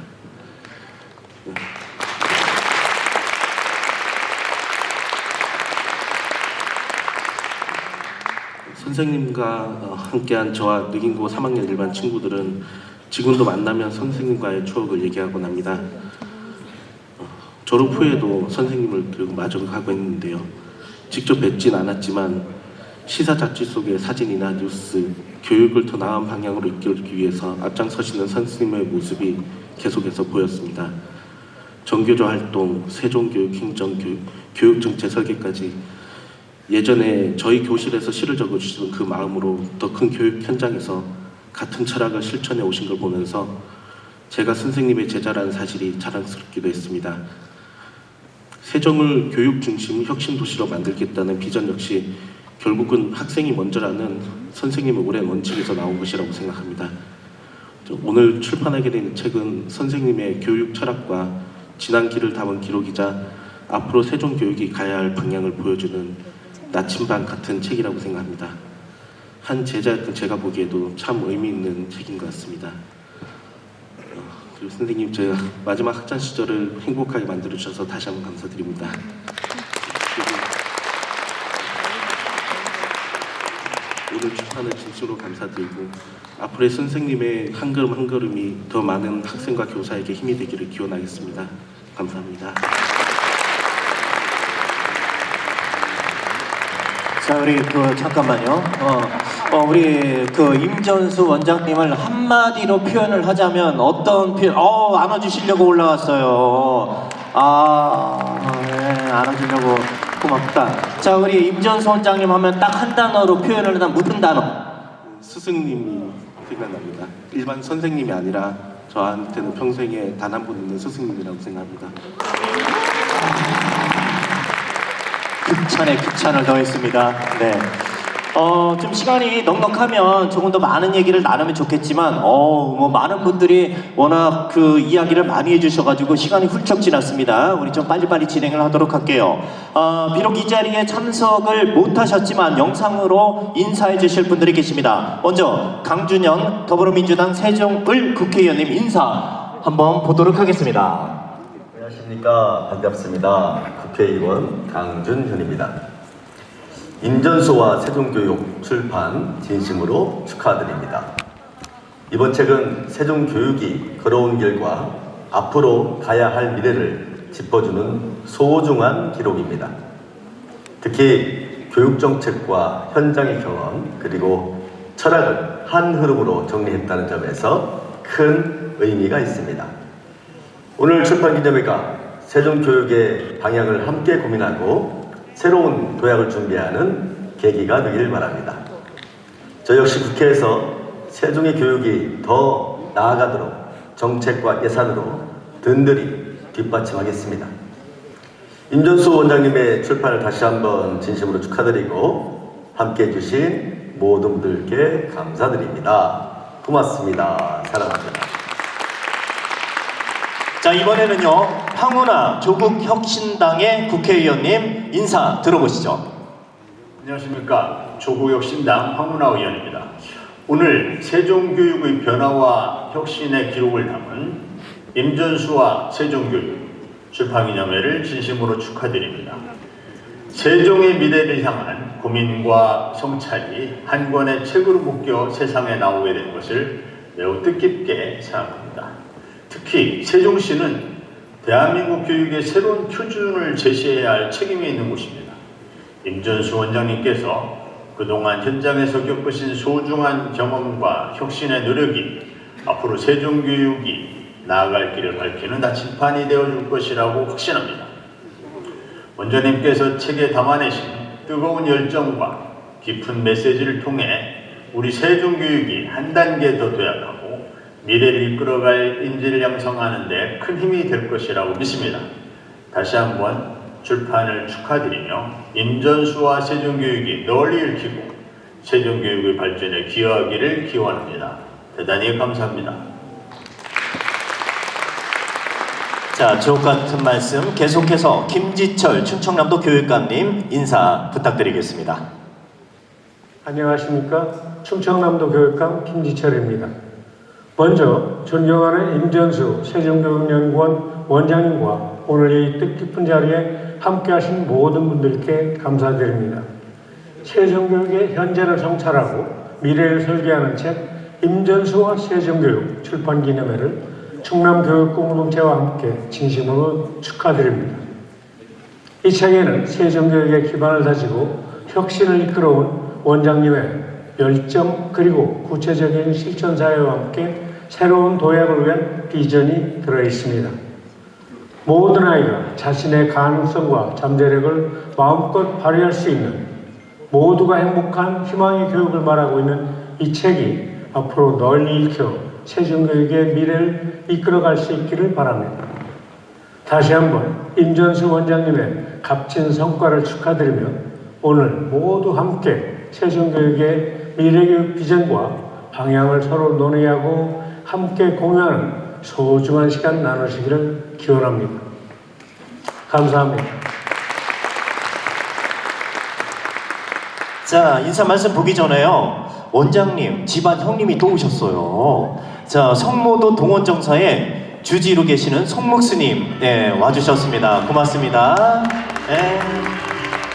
선생님과 함께한 저와 느긴고 3학년 일반 친구들은 지금도 만나면 선생님과의 추억을 얘기하곤 합니다. 졸업 후에도 선생님을 들고 마주하고 했는데요. 직접 뵙진 않았지만 시사 잡지 속의 사진이나 뉴스, 교육을 더 나은 방향으로 이끌기 위해서 앞장서시는 선생님의 모습이 계속해서 보였습니다. 정교조 활동, 세종교육 행정교육, 교육정책 설계까지 예전에 저희 교실에서 시를 적어주시던 그 마음으로 더 큰 교육 현장에서 같은 철학을 실천해 오신 걸 보면서 제가 선생님의 제자라는 사실이 자랑스럽기도 했습니다. 세종을 교육 중심 혁신 도시로 만들겠다는 비전 역시 결국은 학생이 먼저라는 선생님의 오랜 원칙에서 나온 것이라고 생각합니다. 오늘 출판하게 된 책은 선생님의 교육 철학과 지난 길을 담은 기록이자 앞으로 세종교육이 가야 할 방향을 보여주는 나침반 같은 책이라고 생각합니다. 한 제자였던 제가 보기에도 참 의미 있는 책인 것 같습니다. 그리고 선생님 제가 마지막 학창 시절을 행복하게 만들어주셔서 다시 한번 감사드립니다. 오늘 출판을 진심으로 감사드리고 앞으로의 선생님의 한 걸음 한 걸음이 더 많은 학생과 교사에게 힘이 되기를 기원하겠습니다. 감사합니다. 자, 우리 잠깐만요. 우리 임전수 원장님을 한마디로 표현을 하자면 어떤 표현? 안아주시려고 올라왔어요. 네, 안아주려고 고맙다. 자, 우리 임전수 원장님 하면 딱 한 단어로 표현을 하면 무슨 단어? 스승님이 생각납니다. 일반 선생님이 아니라 저한테는 평생에 단 한 분 있는 스승님이라고 생각합니다. 극찬에 극찬을 더했습니다. 네. 좀 시간이 넉넉하면 조금 더 많은 얘기를 나누면 좋겠지만, 뭐 많은 분들이 워낙 그 이야기를 많이 해주셔가지고 시간이 훌쩍 지났습니다. 우리 좀 빨리빨리 진행을 하도록 할게요. 비록 이 자리에 참석을 못하셨지만 영상으로 인사해 주실 분들이 계십니다. 먼저 강준현 더불어민주당 세종을 국회의원님 인사 한번 보도록 하겠습니다. 안녕하십니까. 반갑습니다. 국회의원 강준현입니다. 임전수와 세종교육 출판 진심으로 축하드립니다. 이번 책은 세종교육이 걸어온 길과 앞으로 가야 할 미래를 짚어주는 소중한 기록입니다. 특히 교육정책과 현장의 경험 그리고 철학을 한 흐름으로 정리했다는 점에서 큰 의미가 있습니다. 오늘 출판기념회가 세종교육의 방향을 함께 고민하고 새로운 도약을 준비하는 계기가 되길 바랍니다. 저 역시 국회에서 세종의 교육이 더 나아가도록 정책과 예산으로 든든히 뒷받침하겠습니다. 임전수 원장님의 출판을 다시 한번 진심으로 축하드리고 함께해 주신 모든 분들께 감사드립니다. 고맙습니다. 사랑합니다. 자, 이번에는요 황운하 조국혁신당의 국회의원님 인사 들어보시죠. 안녕하십니까. 조국혁신당 황운하 의원입니다. 오늘 세종교육의 변화와 혁신의 기록을 담은 임전수와 세종교육 출판기념회를 진심으로 축하드립니다. 세종의 미래를 향한 고민과 성찰이 한 권의 책으로 묶여 세상에 나오게 된 것을 매우 뜻깊게 생각합니다. 특히 세종시는 대한민국 교육의 새로운 표준을 제시해야 할 책임이 있는 곳입니다. 임전수 원장님께서 그동안 현장에서 겪으신 소중한 경험과 혁신의 노력이 앞으로 세종교육이 나아갈 길을 밝히는 나침판이 되어줄 것이라고 확신합니다. 원장님께서 책에 담아내신 뜨거운 열정과 깊은 메시지를 통해 우리 세종교육이 한 단계 더 도약하고 미래를 이끌어갈 인재를 양성하는 데 큰 힘이 될 것이라고 믿습니다. 다시 한번 출판을 축하드리며 임전수와 세종교육이 널리 얽히고 세종교육의 발전에 기여하기를 기원합니다. 대단히 감사합니다. 자, 주옥같은 말씀 계속해서 김지철 충청남도 교육감님 인사 부탁드리겠습니다. 안녕하십니까. 충청남도 교육감 김지철입니다. 먼저 존경하는 임전수 세종교육연구원 원장님과 오늘 이 뜻깊은 자리에 함께하신 모든 분들께 감사드립니다. 세종교육의 현재를 성찰하고 미래를 설계하는 책 임전수와 세종교육 출판기념회를 충남교육공동체와 함께 진심으로 축하드립니다. 이 책에는 세종교육의 기반을 다지고 혁신을 이끌어온 원장님의 열정 그리고 구체적인 실천 사회와 함께 새로운 도약을 위한 비전이 들어있습니다. 모든 아이가 자신의 가능성과 잠재력을 마음껏 발휘할 수 있는 모두가 행복한 희망의 교육을 말하고 있는 이 책이 앞으로 널리 읽혀 세종교육의 미래를 이끌어갈 수 있기를 바랍니다. 다시 한번 임전수 원장님의 값진 성과를 축하드리며 오늘 모두 함께 세종교육의 미래교육 비전과 방향을 서로 논의하고 함께 공유하는 소중한 시간 나누시기를 기원합니다. 감사합니다. 자, 인사 말씀 보기 전에요 원장님 집안 형님이 또 오셨어요. 자, 성모도 동원정사에 주지로 계시는 송목스님 와주셨습니다. 고맙습니다. 네,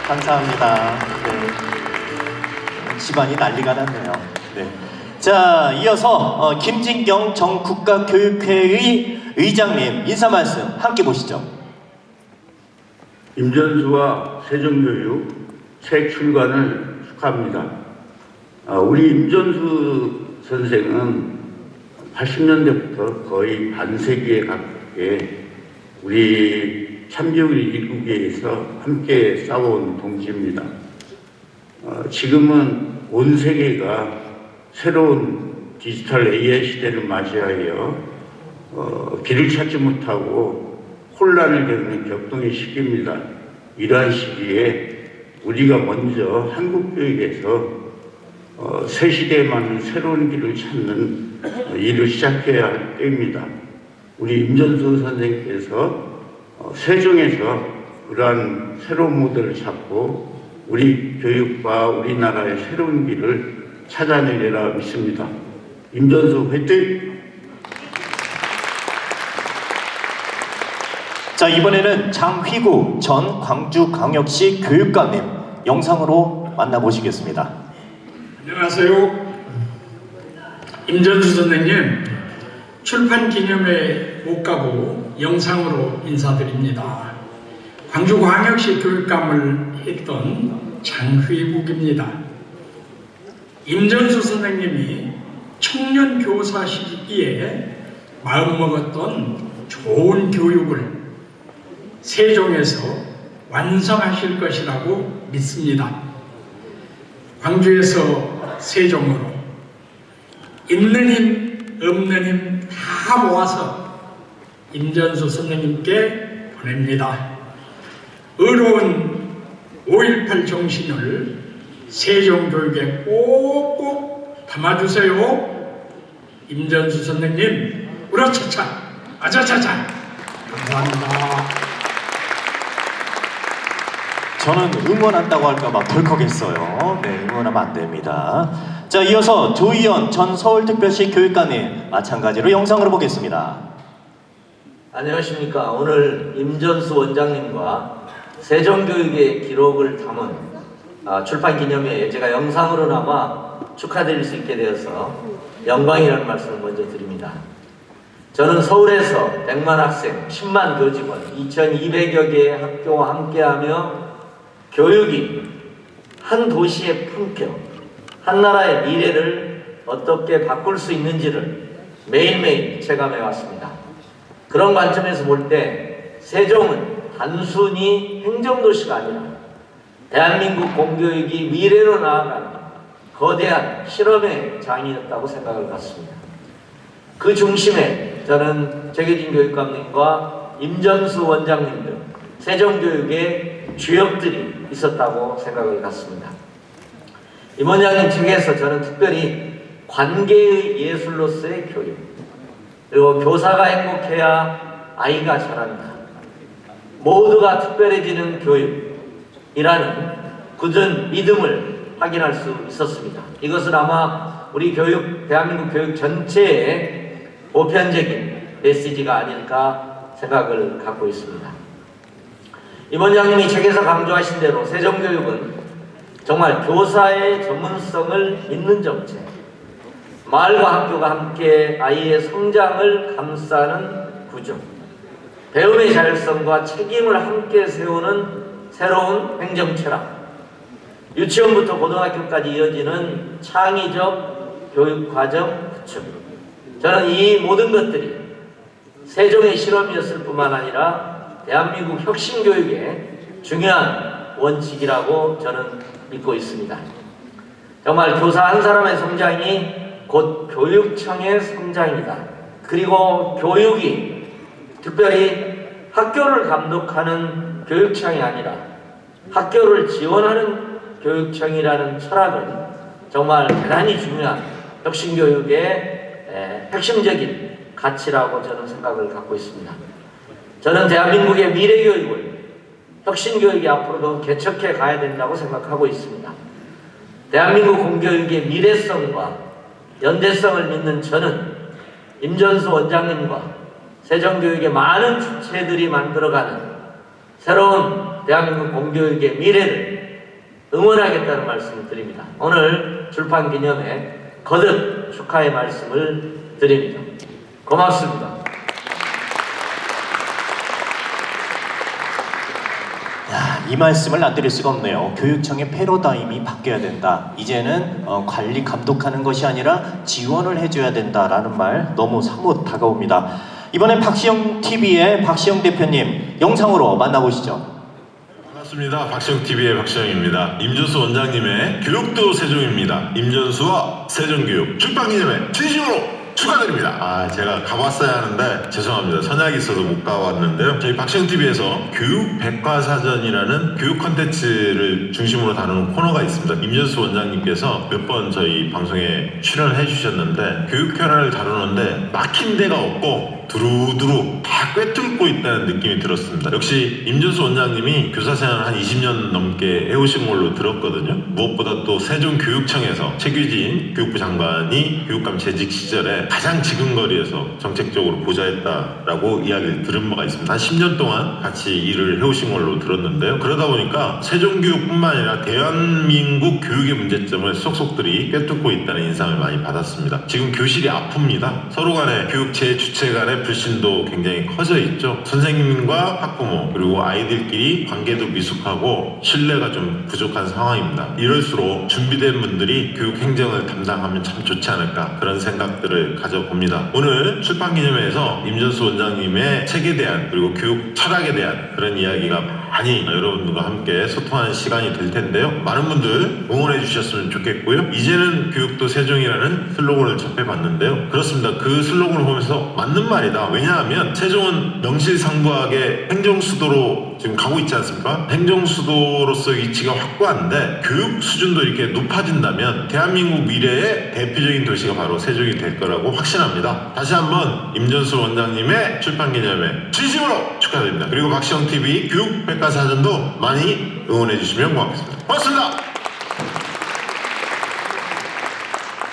감사합니다. 네. 집안이 난리가 났네요. 네. 자, 이어서 김진경 전 국가교육회의 의장님 인사 말씀 함께 보시죠. 임전수와 세종교육 책 출간을 축하합니다. 우리 임전수 선생은 80년대부터 거의 반세기에 가깝게 우리 참교육 일국에서 함께 싸워온 동지입니다. 지금은 온 세계가 새로운 디지털 AI 시대를 맞이하여 길을 찾지 못하고 혼란을 겪는 격동의 시기입니다. 이러한 시기에 우리가 먼저 한국 교육에서 새 시대에 맞는 새로운 길을 찾는 일을 시작해야 할 때입니다. 우리 임전수 선생님께서 세종에서 그러한 새로운 모델을 찾고 우리 교육과 우리나라의 새로운 길을 찾아내리라 믿습니다. 임전수 화이팅! 자, 이번에는 장휘구 전 광주광역시 교육감님 영상으로 만나보시겠습니다. 안녕하세요. 임전수 선생님, 출판 기념회 못 가고 영상으로 인사드립니다. 광주광역시 교육감을 했던 장휘국입니다. 임전수 선생님이 청년 교사 시기에 마음먹었던 좋은 교육을 세종에서 완성하실 것이라고 믿습니다. 광주에서 세종으로 있는 힘, 없는 힘 다 모아서 임전수 선생님께 보냅니다. 의로운 5.18 정신을 세종교육에 꼭꼭 담아주세요. 임전수 선생님, 우라차차, 아자차차. 감사합니다. 저는 응원한다고 할까봐 덜컥했어요. 네, 응원하면 안 됩니다. 자, 이어서 조희연 전 서울특별시 교육감님 마찬가지로 영상으로 보겠습니다. 안녕하십니까. 오늘 임전수 원장님과 세종교육의 기록을 담은 출판 기념회에 제가 영상으로나마 축하드릴 수 있게 되어서 영광이라는 말씀을 먼저 드립니다. 저는 서울에서 100만 학생, 10만 교직원, 2200여 개의 학교와 함께하며 교육이 한 도시의 품격, 한 나라의 미래를 어떻게 바꿀 수 있는지를 매일매일 체감해 왔습니다. 그런 관점에서 볼 때 세종은 단순히 행정도시가 아니라 대한민국 공교육이 미래로 나아가는 거대한 실험의 장이었다고 생각을 갖습니다. 그 중심에 저는 최계진 교육감님과 임전수 원장님 등 세종교육의 주역들이 있었다고 생각을 갖습니다. 임 원장님 책에서 저는 특별히 관계의 예술로서의 교육, 그리고 교사가 행복해야 아이가 자란다, 모두가 특별해지는 교육이라는 굳은 믿음을 확인할 수 있었습니다. 이것은 아마 우리 교육, 대한민국 교육 전체의 보편적인 메시지가 아닐까 생각을 갖고 있습니다. 임 원장님이 책에서 강조하신 대로 세종교육은 정말 교사의 전문성을 믿는 정책, 마을과 학교가 함께 아이의 성장을 감싸는 구조, 배움의 자율성과 책임을 함께 세우는 새로운 행정철학, 유치원부터 고등학교까지 이어지는 창의적 교육과정 구축. 저는 이 모든 것들이 세종의 실험이었을 뿐만 아니라 대한민국 혁신교육의 중요한 원칙이라고 저는 믿고 있습니다. 정말 교사 한 사람의 성장이 곧 교육청의 성장이다. 그리고 교육이 특별히 학교를 감독하는 교육청이 아니라 학교를 지원하는 교육청이라는 철학은 정말 대단히 중요한 혁신교육의 핵심적인 가치라고 저는 생각을 갖고 있습니다. 저는 대한민국의 미래교육을 혁신교육이 앞으로도 개척해 가야 된다고 생각하고 있습니다. 대한민국 공교육의 미래성과 연대성을 믿는 저는 임전수 원장님과 세종교육의 많은 주체들이 만들어가는 새로운 대한민국 공교육의 미래를 응원하겠다는 말씀을 드립니다. 오늘 출판 기념회 거듭 축하의 말씀을 드립니다. 고맙습니다. 이 말씀을 안 드릴 수가 없네요. 교육청의 패러다임이 바뀌어야 된다. 이제는 관리 감독하는 것이 아니라 지원을 해줘야 된다라는 말 너무 사뭇 다가옵니다. 이번엔 박시영 TV의 박시영 대표님 영상으로 만나보시죠. 반갑습니다. 박시영 TV의 박시영입니다. 임전수 원장님의 교육도 세종입니다. 임전수와 세종교육 출판기념회 진심으로 축하드립니다. 제가 가봤어야 하는데 죄송합니다. 선약이 있어서 못 가봤는데요. 저희 박시영TV에서 교육 백과사전이라는 교육 콘텐츠를 중심으로 다루는 코너가 있습니다. 임전수 원장님께서 몇 번 저희 방송에 출연해 주셨는데 교육 현안을 다루는데 막힌 데가 없고 두루두루 다 꿰뚫고 있다는 느낌이 들었습니다. 역시 임준수 원장님이 교사생활 한 20년 넘게 해오신 걸로 들었거든요. 무엇보다 또 세종교육청에서 최규진 교육부 장관이 교육감 재직 시절에 가장 지근거리에서 정책적으로 보좌했다라고 이야기를 들은 바가 있습니다. 한 10년 동안 같이 일을 해오신 걸로 들었는데요. 그러다 보니까 세종교육뿐만 아니라 대한민국 교육의 문제점을 속속들이 꿰뚫고 있다는 인상을 많이 받았습니다. 지금 교실이 아픕니다. 서로 간에 교육 재주체 간의 불신도 굉장히 커져 있죠. 선생님과 학부모 그리고 아이들끼리 관계도 미숙하고 신뢰가 좀 부족한 상황입니다. 이럴수록 준비된 분들이 교육 행정을 담당하면 참 좋지 않을까 그런 생각들을 가져봅니다. 오늘 출판기념회에서 임전수 원장님의 책에 대한 그리고 교육 철학에 대한 그런 이야기가 많이 여러분들과 함께 소통하는 시간이 될 텐데요. 많은 분들 응원해 주셨으면 좋겠고요. 이제는 교육도 세종이라는 슬로건을 접해봤는데요. 그렇습니다. 그 슬로건을 보면서 맞는 말이다. 왜냐하면 세종은 명실상부하게 행정수도로 지금 가고 있지 않습니까? 행정수도로서 위치가 확고한데 교육 수준도 이렇게 높아진다면 대한민국 미래의 대표적인 도시가 바로 세종이 될 거라고 확신합니다. 다시 한번 임전수 원장님의 출판기념회 진심으로 축하드립니다. 그리고 박시영TV 교육 백과사전도 많이 응원해 주시면 고맙겠습니다. 고맙습니다.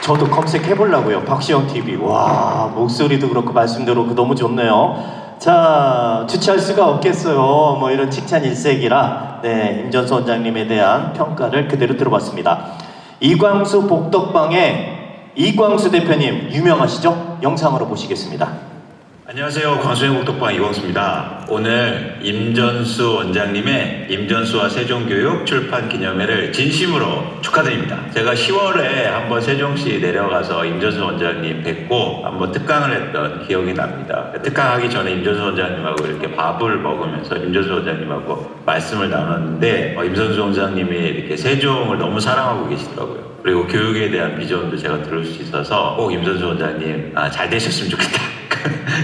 저도 검색해보려고요. 박시영TV. 와, 목소리도 그렇고 말씀대로 너무 좋네요. 자, 주체할 수가 없겠어요. 뭐 이런 칭찬 일색이라 임전수 원장님에 대한 평가를 그대로 들어봤습니다. 이광수 복덕방의 이광수 대표님 유명하시죠? 영상으로 보시겠습니다. 안녕하세요. 광수의 복덕방 이광수입니다. 오늘 임전수 원장님의 임전수와 세종교육 출판 기념회를 진심으로 축하드립니다. 제가 10월에 한번 세종시 내려가서 임전수 원장님 뵙고 한번 특강을 했던 기억이 납니다. 특강하기 전에 임전수 원장님하고 이렇게 밥을 먹으면서 임전수 원장님하고 말씀을 나눴는데 임전수 원장님이 이렇게 세종을 너무 사랑하고 계시더라고요. 그리고 교육에 대한 비전도 제가 들을 수 있어서 꼭 임전수 원장님 잘 되셨으면 좋겠다.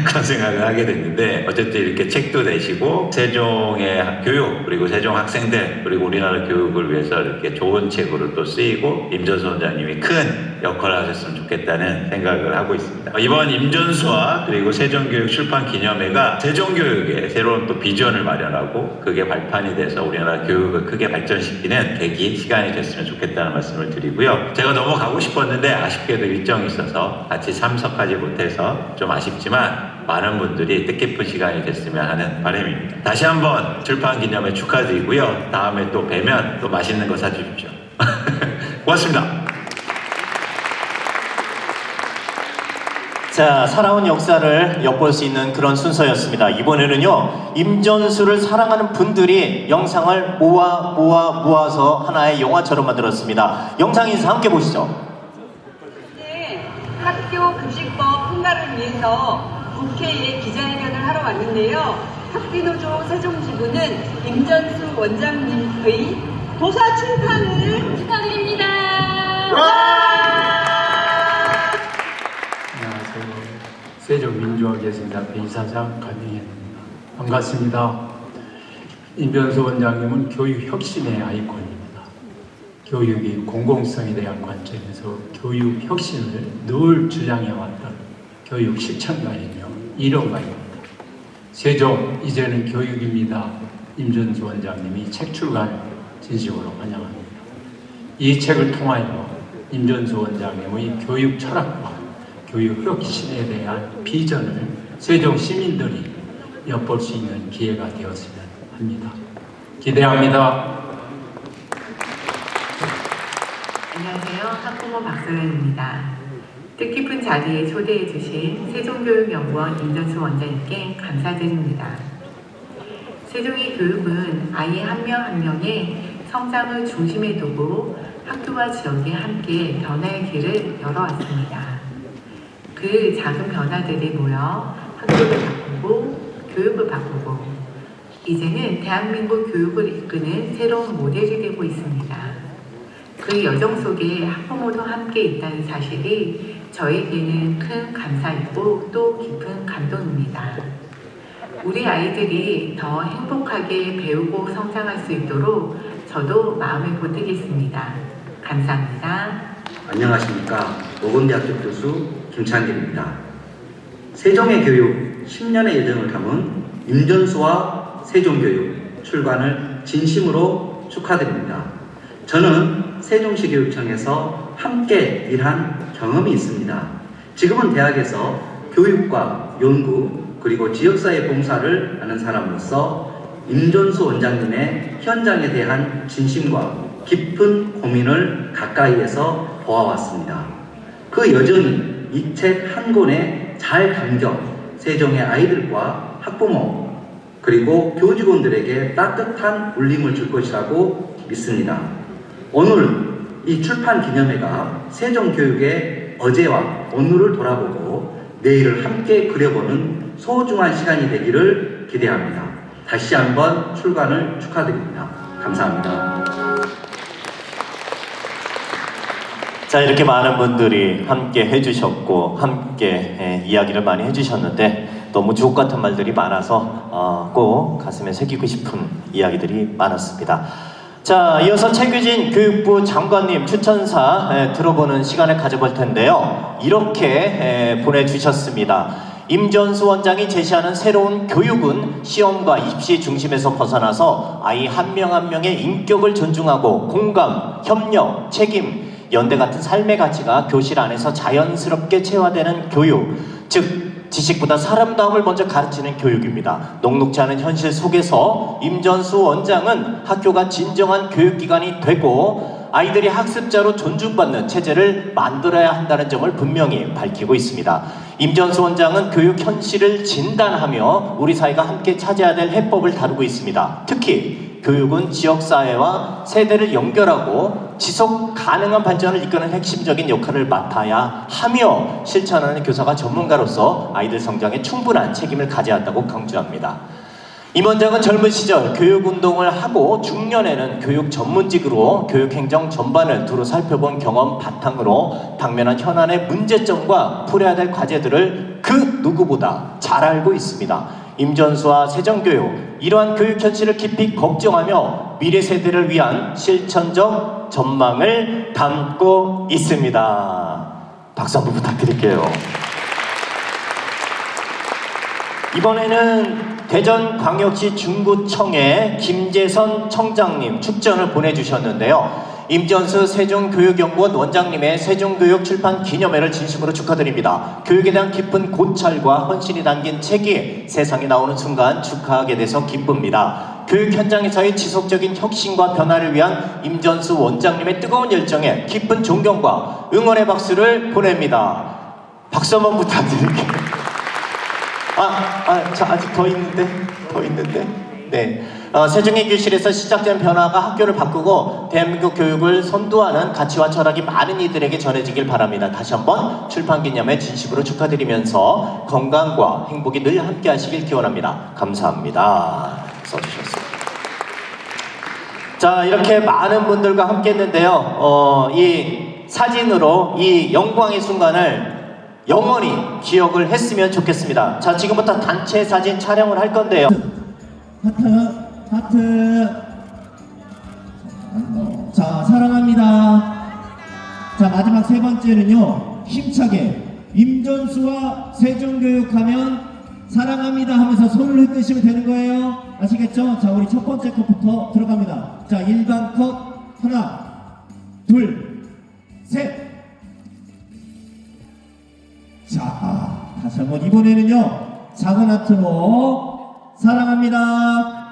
그런 생각을 하게 됐는데 어쨌든 이렇게 책도 내시고 세종의 교육 그리고 세종 학생들 그리고 우리나라 교육을 위해서 이렇게 좋은 책으로 또 쓰이고 임전수 원장님이 큰 역할을 하셨으면 좋겠다는 생각을 하고 있습니다. 이번 임전수와 그리고 세종교육 출판 기념회가 세종교육의 새로운 또 비전을 마련하고 그게 발판이 돼서 우리나라 교육을 크게 발전시키는 계기 시간이 됐으면 좋겠다는 말씀을 드리고요. 제가 너무 가고 싶었는데 아쉽게도 일정이 있어서 같이 참석하지 못해서 좀 아쉽지만 많은 분들이 뜻깊은 시간이 됐으면 하는 바람입니다. 다시 한번 출판 기념회 축하드리고요. 다음에 또 뵈면 또 맛있는 거 사주십시오. 고맙습니다. 자, 살아온 역사를 엿볼 수 있는 그런 순서였습니다. 이번에는요, 임전수를 사랑하는 분들이 영상을 모아서 하나의 영화처럼 만들었습니다. 영상 인사 함께 보시죠. 학교 급식법 통과를 위해서 국회에 기자회견을 하러 왔는데요. 학비노조 세종지부는 임전수 원장님의 도서 출판을 축하드립니다. 안녕하세요. 세종민주화개선협회 이사장 강영현입니다. 반갑습니다. 임전수 원장님은 교육 혁신의 아이콘입니다. 교육이 공공성에 대한 관점에서 교육 혁신을 늘 주장해왔던 교육 실천가이며 일원가입니다. 세종 이제는 교육입니다. 임전수 원장님이 책 출간 진심으로 환영합니다. 이 책을 통하여 임전수 원장님의 교육 철학과 교육 혁신에 대한 비전을 세종 시민들이 엿볼 수 있는 기회가 되었으면 합니다. 기대합니다. 안녕하세요. 학부모 박소연입니다. 뜻깊은 자리에 초대해 주신 세종교육연구원 임전수 원장님께 감사드립니다. 세종의 교육은 아이 한 명 한 명의 성장을 중심에 두고 학교와 지역이 함께 변화의 길을 열어왔습니다. 그 작은 변화들이 모여 학교를 바꾸고 교육을 바꾸고 이제는 대한민국 교육을 이끄는 새로운 모델이 되고 있습니다. 그 여정 속에 학부모도 함께 있다는 사실이 저에게는 큰 감사이고 또 깊은 감동입니다. 우리 아이들이 더 행복하게 배우고 성장할 수 있도록 저도 마음을 보태겠습니다. 감사합니다. 안녕하십니까. 모건대학교 교수 김창길입니다. 세종의 교육 10년의 여정을 담은 임전수와 세종교육 출간을 진심으로 축하드립니다. 저는 세종시 교육청에서 함께 일한 경험이 있습니다. 지금은 대학에서 교육과 연구 그리고 지역사회 봉사를 하는 사람으로서 임전수 원장님의 현장에 대한 진심과 깊은 고민을 가까이에서 보아왔습니다. 그 여정이 이 책 한 권에 잘 담겨 세종의 아이들과 학부모 그리고 교직원들에게 따뜻한 울림을 줄 것이라고 믿습니다. 오늘 이 출판 기념회가 세종교육의 어제와 오늘을 돌아보고 내일을 함께 그려보는 소중한 시간이 되기를 기대합니다. 다시 한번 출간을 축하드립니다. 감사합니다. 자, 이렇게 많은 분들이 함께 해주셨고 함께 이야기를 많이 해주셨는데 너무 주옥 같은 말들이 많아서 꼭 가슴에 새기고 싶은 이야기들이 많았습니다. 자, 이어서 최규진 교육부 장관님 추천사 들어보는 시간을 가져볼 텐데요. 이렇게 보내주셨습니다. 임전수 원장이 제시하는 새로운 교육은 시험과 입시 중심에서 벗어나서 아이 한 명 한 명의 인격을 존중하고 공감, 협력, 책임, 연대 같은 삶의 가치가 교실 안에서 자연스럽게 체화되는 교육, 즉 지식보다 사람다움을 먼저 가르치는 교육입니다. 녹록지 않은 현실 속에서 임전수 원장은 학교가 진정한 교육기관이 되고 아이들이 학습자로 존중받는 체제를 만들어야 한다는 점을 분명히 밝히고 있습니다. 임전수 원장은 교육 현실을 진단하며 우리 사회가 함께 찾아야 될 해법을 다루고 있습니다. 특히 교육은 지역사회와 세대를 연결하고 지속 가능한 발전을 이끄는 핵심적인 역할을 맡아야 하며 실천하는 교사가 전문가로서 아이들 성장에 충분한 책임을 가져야 한다고 강조합니다. 임 원장은 젊은 시절 교육운동을 하고 중년에는 교육 전문직으로 교육행정 전반을 두루 살펴본 경험 바탕으로 당면한 현안의 문제점과 풀어야 될 과제들을 그 누구보다 잘 알고 있습니다. 임전수와 세종교육, 이러한 교육 현실을 깊이 걱정하며 미래 세대를 위한 실천적 전망을 담고 있습니다. 박수 한번 부탁드릴게요. 이번에는 대전광역시 중구청의 김재선 청장님 축전을 보내주셨는데요. 임전수 세종교육연구원 원장님의 세종교육 출판 기념회를 진심으로 축하드립니다. 교육에 대한 깊은 고찰과 헌신이 담긴 책이 세상에 나오는 순간 축하하게 돼서 기쁩니다. 교육 현장에서의 지속적인 혁신과 변화를 위한 임전수 원장님의 뜨거운 열정에 깊은 존경과 응원의 박수를 보냅니다. 박수 한번 부탁드릴게요. 저 아직 더 있는데. 네. 세종의 교실에서 시작된 변화가 학교를 바꾸고 대한민국 교육을 선도하는 가치와 철학이 많은 이들에게 전해지길 바랍니다. 다시 한번 출판기념회 진심으로 축하드리면서 건강과 행복이 늘 함께 하시길 기원합니다. 감사합니다. 써주셨습니다. 자, 이렇게 많은 분들과 함께 했는데요. 이 사진으로 이 영광의 순간을 영원히 기억을 했으면 좋겠습니다. 자, 지금부터 단체 사진 촬영을 할 건데요. 하트. 자, 사랑합니다. 자, 마지막 세 번째는요, 힘차게 임전수와 세종교육하면 사랑합니다 하면서 손을 흔드시면 되는 거예요. 아시겠죠? 자, 우리 첫 번째 컷부터 들어갑니다. 자, 일반 컷 하나, 둘, 셋. 자, 다시 한번 이번에는요, 작은 하트로 사랑합니다.